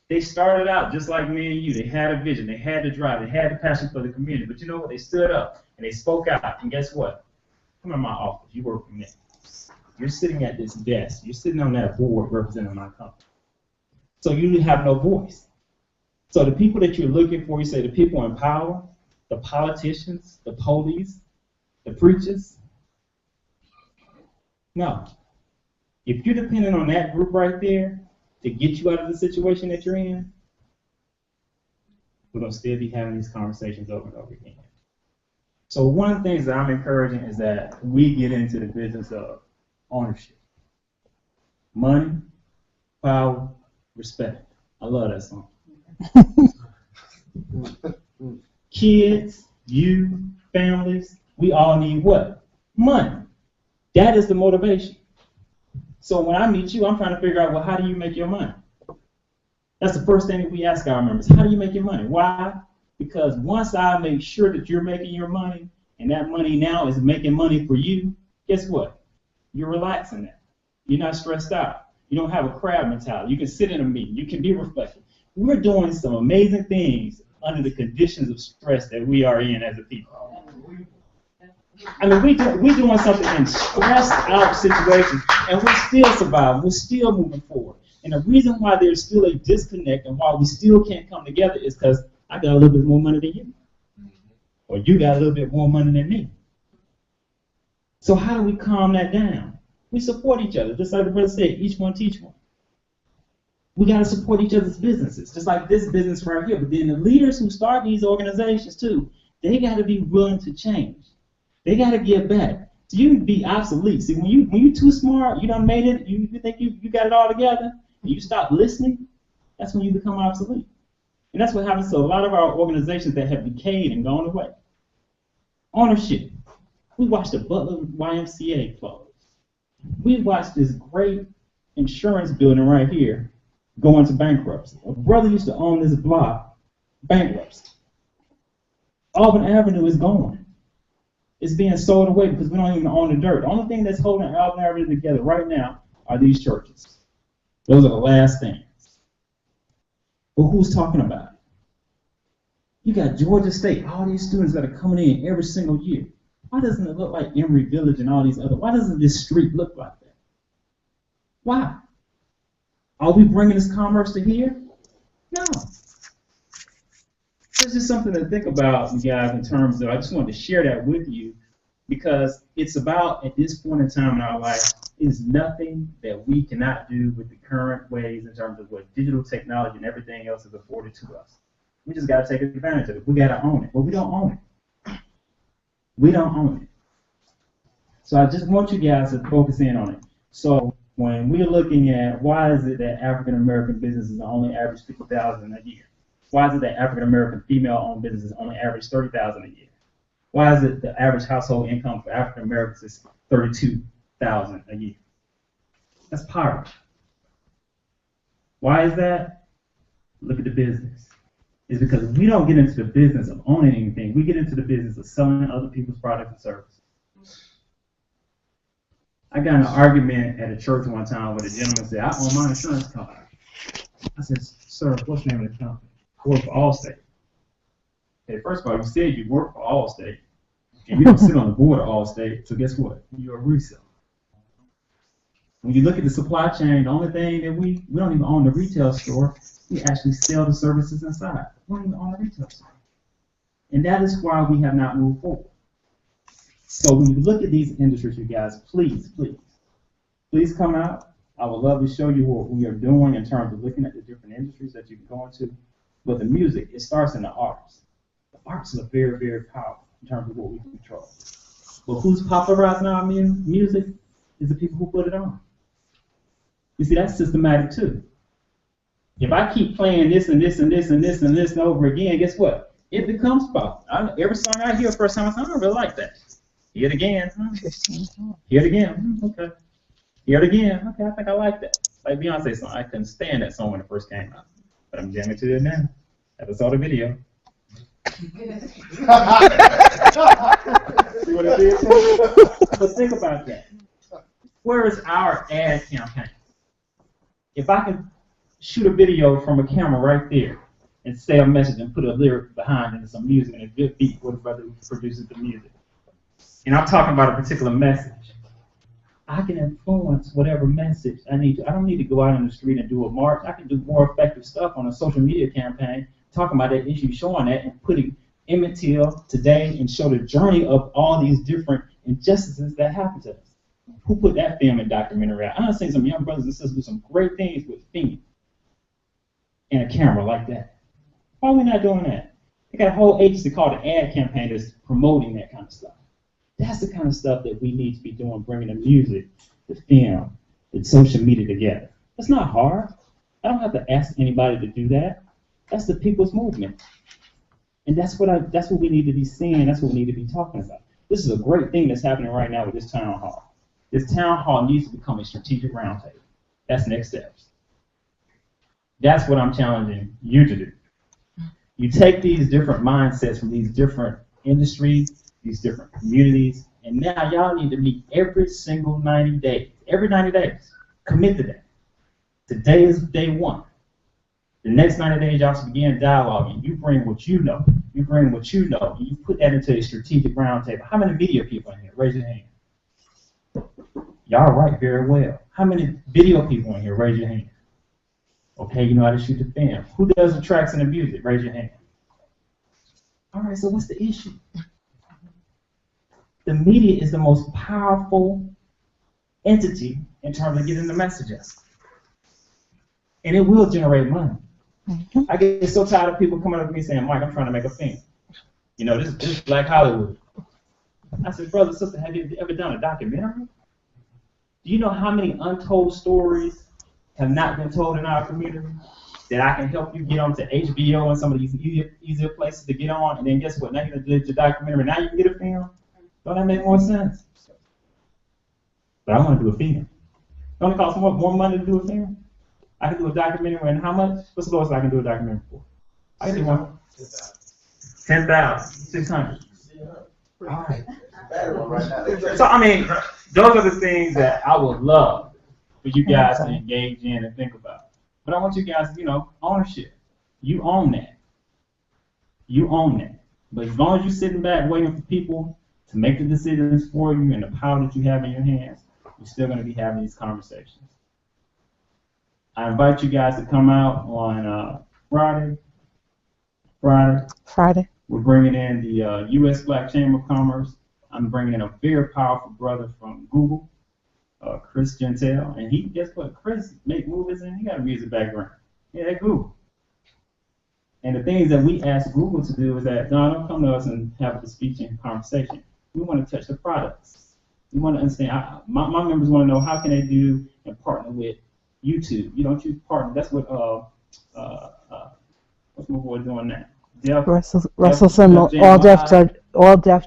They started out just like me and you. They had a vision. They had the drive. They had the passion for the community. But you know what? They stood up and they spoke out. And guess what? Come in my office. You work for me. You're sitting at this desk. You're sitting on that board representing my company. So you have no voice. So the people that you're looking for, you say the people in power, the politicians, the police, the preachers. No. If you're dependent on that group right there to get you out of the situation that you're in, we're going to still be having these conversations over and over again. So one of the things that I'm encouraging is that we get into the business of ownership. Money, power, respect. I love that song. Kids, you, families, we all need what? Money. That is the motivation. So when I meet you, I'm trying to figure out, well, how do you make your money? That's the first thing that we ask our members. How do you make your money? Why? Because once I make sure that you're making your money, and that money now is making money for you, guess what? You're relaxing that. You're not stressed out. You don't have a crab mentality. You can sit in a meeting. You can be reflective. We're doing some amazing things under the conditions of stress that we are in as a people. I mean, we're doing something in stressed out situations, and we're still surviving. We're still moving forward. And the reason why there's still a disconnect and why we still can't come together is because I got a little bit more money than you. Or you got a little bit more money than me. So how do we calm that down? We support each other. Just like the brother said, each one teach one. We got to support each other's businesses, just like this business right here. But then the leaders who start these organizations too, they got to be willing to change. They got to give back. So you can be obsolete. See, when you too smart, you done made it, you think you got it all together, and you stop listening, that's when you become obsolete. And that's what happens to a lot of our organizations that have decayed and gone away. Ownership. We watched the Butler YMCA close. We watched this great insurance building right here go into bankruptcy. A brother used to own this block, bankruptcy. Auburn Avenue is gone. It's being sold away because we don't even own the dirt. The only thing that's holding Auburn Avenue together right now are these churches. Those are the last things. But who's talking about it? You got Georgia State, all these students that are coming in every single year. Why doesn't it look like Emory Village and all these other? Why doesn't this street look like that? Why? Are we bringing this commerce to here? No. It's just something to think about, you guys, in terms of, I just wanted to share that with you because it's about, at this point in time in our life, is nothing that we cannot do with the current ways in terms of what digital technology and everything else is afforded to us. We just got to take advantage of it. We got to own it. But we don't own it. We don't own it. So I just want you guys to focus in on it. So when we're looking at why is it that African American businesses only average $50,000 a year? Why is it that African American female-owned businesses only average $30,000 a year? Why is it the average household income for African Americans is $32,000 a year? That's poverty. Why is that? Look at the business. It's because we don't get into the business of owning anything. We get into the business of selling other people's products and services. I got in an argument at a church one time where the gentleman said, I own my insurance company. I said, sir, what's the name of the company? I work for Allstate. Okay, first of all, you said you work for Allstate, and you don't sit on the board of Allstate, so guess what? You're a reseller. When you look at the supply chain, the only thing that we don't even own the retail store, we actually sell the services inside. We don't even own the retail store. And that is why we have not moved forward. So when you look at these industries, you guys, please come out. I would love to show you what we are doing in terms of looking at the different industries that you can go into. But the music, it starts in the arts. The arts are very, very powerful in terms of what we control. But who's popularizing our music is the people who put it on. You see, that's systematic too. If I keep playing this and this and this and this and this and over again, guess what? It becomes popular. Every song I hear first time, I don't really like that. Hear it again. Hear it again. Okay. Hear it again. Okay, I think I like that. Like Beyonce song. I couldn't stand that song when it first came out. But I'm jamming to it now. I just saw the video. See what it did? But think about that. Where is our ad campaign? If I can shoot a video from a camera right there and say a message and put a lyric behind it and some music and a good beat for the brother who produces the music, and I'm talking about a particular message, I can influence whatever message I need to. I don't need to go out on the street and do a march. I can do more effective stuff on a social media campaign, talking about that issue, showing that, and putting Emmett Till today and show the journey of all these different injustices that happen to us. Who put that film and documentary out? I've seen some young brothers and sisters do some great things with film and a camera like that. Why are we not doing that? They got a whole agency called the ad campaign that's promoting that kind of stuff. That's the kind of stuff that we need to be doing, bringing the music, the film, the social media together. It's not hard. I don't have to ask anybody to do that. That's the people's movement. And that's what we need to be seeing. That's what we need to be talking about. This is a great thing that's happening right now with this town hall. This town hall needs to become a strategic roundtable. That's next steps. That's what I'm challenging you to do. You take these different mindsets from these different industries, these different communities, and now y'all need to meet every single 90 days. Every 90 days. Commit to that. Today is day one. The next 90 days, y'all should begin dialoguing. You bring what you know. You bring what you know. And you put that into a strategic roundtable. How many media people in here? Raise your hand. Y'all write very well. How many video people in here? Raise your hand. Okay, you know how to shoot the film. Who does the tracks and the music? Raise your hand. All right, so what's the issue? The media is the most powerful entity in terms of getting the message out. And it will generate money. I get so tired of people coming up to me saying, Mike, I'm trying to make a film. You know, this is Black Hollywood. I said, brother, sister, have you ever done a documentary? Do you know how many untold stories have not been told in our community that I can help you get onto HBO and some of these easier places to get on? And then guess what? Now you're going to do your documentary. Now you can get a film. Don't that make more sense? But I want to do a film. It only costs more money to do a film. I can do a documentary, and how much? What's the lowest I can do a documentary for? I can do one. 10,600. All right. So I mean, those are the things that I would love for you guys to engage in and think about. But I want you guys, ownership. You own that. You own that. But as long as you're sitting back waiting for people to make the decisions for you and the power that you have in your hands, you're still going to be having these conversations. I invite you guys to come out on Friday. We're bringing in the U.S. Black Chamber of Commerce. I'm bringing in a very powerful brother from Google, Chris Gentile. And guess what? Chris make movies and he got a music background. Yeah, at Google. And the things that we ask Google to do is that, no, don't come to us and have a speech and conversation. We want to touch the products. We want to understand. My members want to know how can they do and partner with YouTube. You don't choose partner. That's what what's my boy doing now? Russell Simmons, All Deaf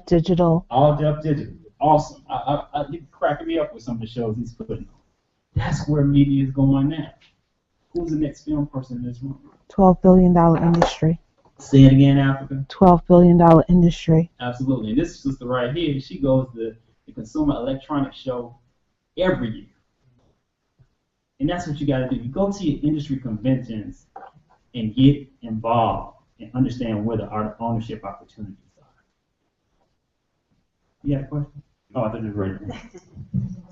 Digital. All Deaf Digital. Awesome. He's cracking me up with some of the shows he's putting on. That's where media is going now. Who's the next film person in this room? $12 billion industry. Say it again, Africa. $12 billion industry. Absolutely. And this sister right here, she goes to the Consumer Electronics Show every year. And that's what you got to do. You go to your industry conventions and get involved and understand where the ownership opportunities are. You have a question? Oh, I thought you were ready.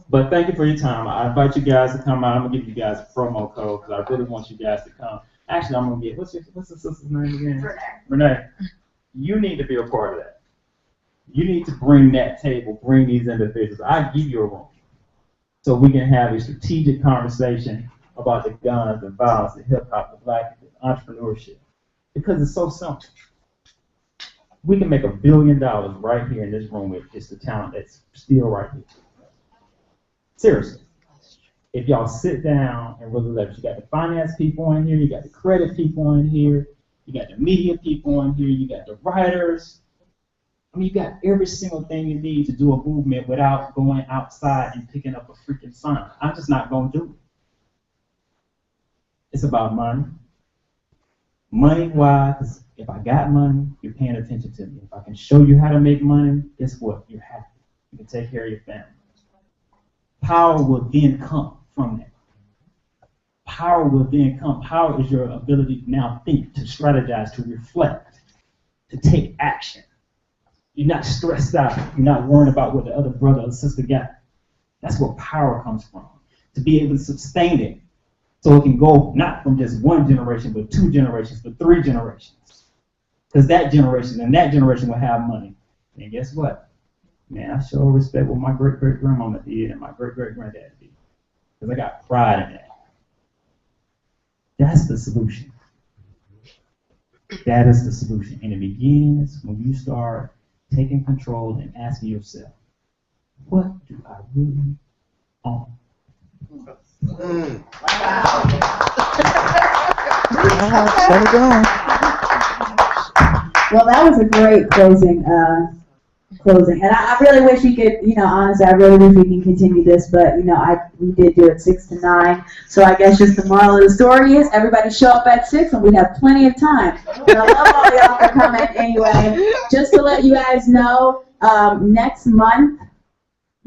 But thank you for your time. I invite you guys to come out. I'm going to give you guys a promo code because I really want you guys to come. Actually, I'm going to get, what's the sister's name again? Renee. You need to be a part of that. You need to bring that table, bring these individuals. I give you a room so we can have a strategic conversation about the guns, the violence, the hip-hop, the black entrepreneurship. Because it's so simple. We can make $1 billion right here in this room with just the talent that's still right here. Seriously. If y'all sit down and really leverage, you got the finance people in here, you got the credit people in here, you got the media people in here, you got the writers. I mean, you got every single thing you need to do a movement without going outside and picking up a freaking sign. I'm just not going to do it. It's about money. Money-wise, if I got money, you're paying attention to me. If I can show you how to make money, guess what? You're happy. You can take care of your family. Power will then come from that. Power will then come. Power is your ability to now think, to strategize, to reflect, to take action. You're not stressed out. You're not worrying about what the other brother or sister got. That's where power comes from. To be able to sustain it so it can go not from just one generation, but 2 generations, but 3 generations. Because that generation and that generation will have money. And guess what? Man, I show respect what my great-great-grandmama did and my great-great-granddad did. Because I got pride in that. That's the solution. That is the solution. And it begins when you start taking control and asking yourself, what do I really own? Well, that was a great closing. And I really wish we could, honestly, I really wish we can continue this, but, we did do it 6 to 9. So I guess just the moral of the story is everybody show up at 6 and we have plenty of time. And I love all y'all for coming anyway. Just to let you guys know, next month,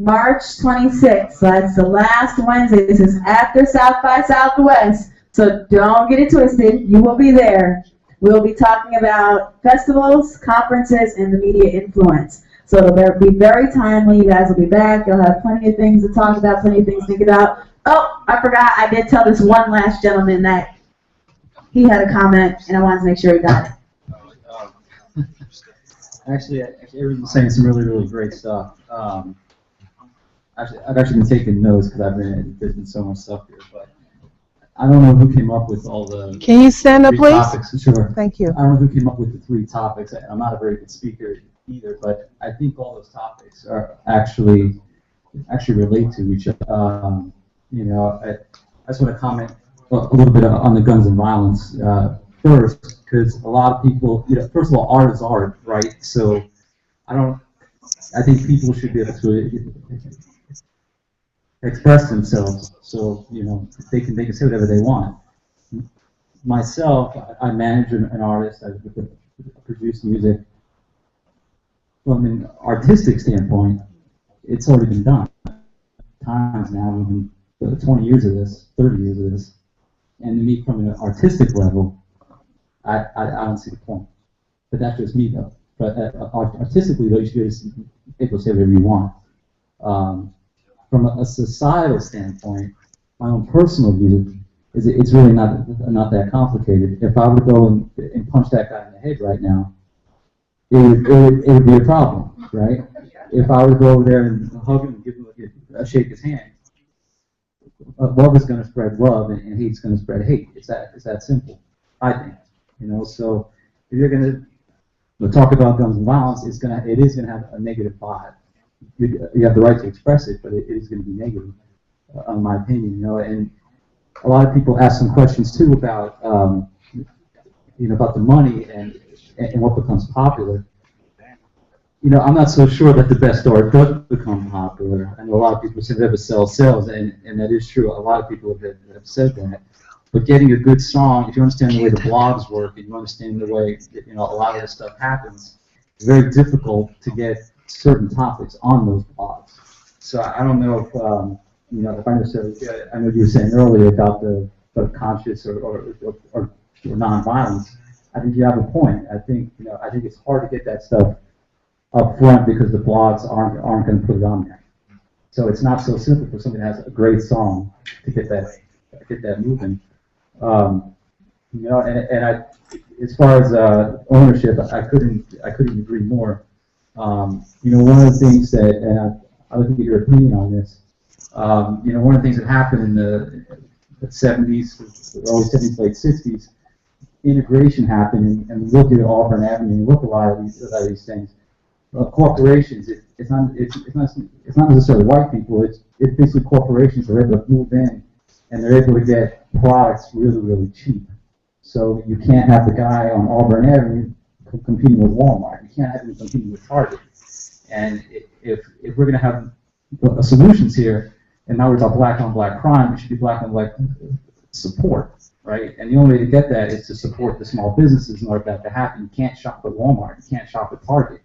March 26th. So that's the last Wednesday. This is after South by Southwest. So don't get it twisted. You will be there. We'll be talking about festivals, conferences, and the media influence. So it'll be very timely. You guys will be back. You'll have plenty of things to talk about, plenty of things to think about. Oh, I forgot. I did tell this one last gentleman that he had a comment, and I wanted to make sure he got it. Actually, everyone's saying some really, really great stuff. I've actually been taking notes because there's been so much stuff here, but I don't know who came up with all the. Can you stand up, three please? Topics. Sure. Thank you. I don't know who came up with the 3 topics. I'm not a very good speaker either, but I think all those topics are actually relate to each other. You know, I just want to comment a little bit on the guns and violence first, because a lot of people, you know, first of all, art is art, right? So I think people should be able to express themselves. So, you know, they can say whatever they want. Myself, I manage an artist. I produce music. From an artistic standpoint, it's already been done times now. We've been 20 years of this, 30 years of this, and to me, from an artistic level, I don't see the point. But that's just me, though. But artistically, though, you should be able to say whatever you want. From a societal standpoint, my own personal view is it's really not that complicated. If I were to go and punch that guy in the head right now, it would be a problem, right? If I were to go over there and hug him and give him shake his hand, love is going to spread love, and hate's going to spread hate. It's that simple, I think. You know, so if you're going to talk about guns and violence, it is going to have a negative vibe. You have the right to express it, but it is going to be negative, in my opinion. You know, and a lot of people ask some questions too about, you know, about the money and what becomes popular. You know, I'm not so sure that the best art does become popular. I know a lot of people say never sells, and that is true. A lot of people have said that. But getting a good song, if you understand the way the blogs work, and you understand the way that, you know, a lot of this stuff happens, it's very difficult to get certain topics on those blogs. So I don't know if, you know, if I necessarily, I know you were saying earlier about the conscious or non-violence. I think you have a point. I think it's hard to get that stuff up front because the blogs aren't going to put it on there. So it's not so simple for somebody that has a great song to get that moving. You know, and I, as far as ownership, I couldn't agree more. You know, one of the things that, and I would get your opinion on this. You know, one of the things that happened in the 70s, early 70s, late 60s, integration happened, and we look at Auburn Avenue, and we look at a lot of these things. Corporations, it's not necessarily white people. It's basically corporations that are able to move in, and they're able to get products really, really cheap. So you can't have the guy on Auburn Avenue competing with Walmart. You can't have him competing with Target. And if we're going to have solutions here, and now we're talking black on black crime, it should be black on black support, right? And the only way to get that is to support the small businesses in order for that to happen. You can't shop at Walmart. You can't shop at Target.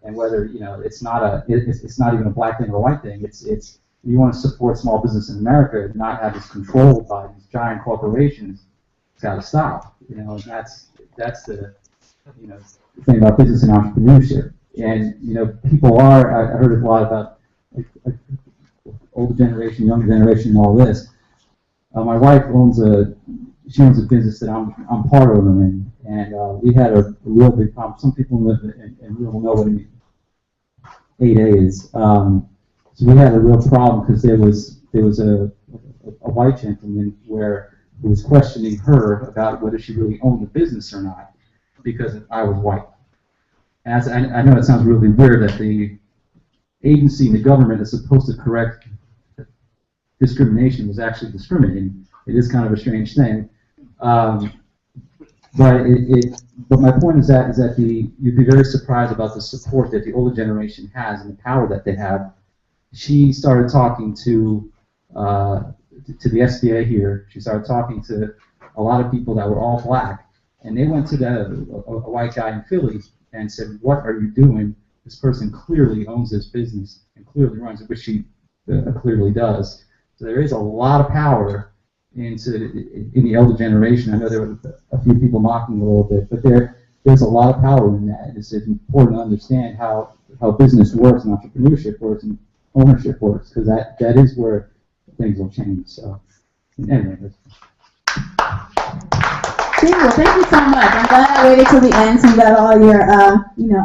And whether, you know, it's not even a black thing or a white thing. It's you want to support small business in America, not have it controlled by these giant corporations. It's got to stop. You know, and that's the, you know, the thing about business and entrepreneurship. And, you know, people are, I heard a lot about older generation, younger generation, and all this. My wife owns a business that I'm part owner in, and we had a real big problem. Some people live and will know what 8A is. So we had a real problem because there was a white gentleman where he was questioning her about whether she really owned the business or not because I was white. And I know it sounds really weird that the agency in the government is supposed to correct discrimination was actually discriminating. It is kind of a strange thing. But my point is that you'd be very surprised about the support that the older generation has and the power that they have. She started talking to the SBA here. She started talking to a lot of people that were all black, and they went to a white guy in Philly and said, "What are you doing this person clearly owns this business and clearly runs it, which she clearly does. So there is a lot of power in the elder generation. I know there were a few people mocking a little bit, but there's a lot of power in that. It's important to understand how business works and entrepreneurship works and ownership works, because that is where things will change. So anyway. Well, thank you so much. I'm glad I waited till the end so you got all your,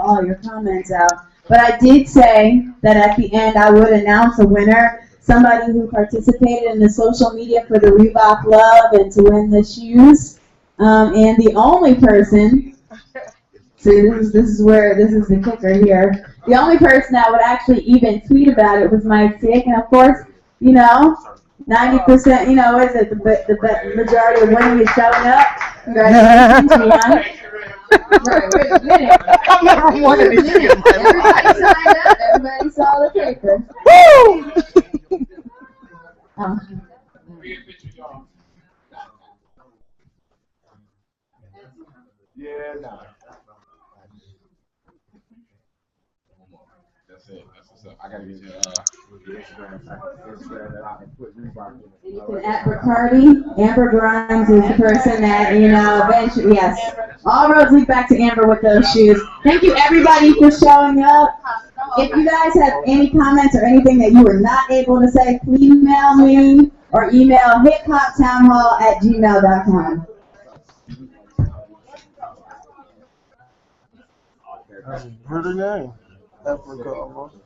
all your comments out. But I did say that at the end I would announce a winner, somebody who participated in the social media for the Reebok Love and to win the shoes. And the only person, see, this is the kicker here. The only person that would actually even tweet about it was Mike Sick, and of course, 90%, what is it? The majority of women is showing up. Congratulations, you won. Right, wait a minute. I've never wanted to see it. Everybody signed up. Everybody saw the paper. Woo! Yeah, nah. That's it. That's what's up. I gotta get your Instagram that I can put Reebok in. You can at Bacardi. Amber Grimes is the person that, eventually, yes. All roads lead back to Amber with those shoes. At everybody for showing up. If you guys have any comments or anything that you were not able to say, please email me or email hiphoptownhall@gmail.com. Pretty name. Africa almost.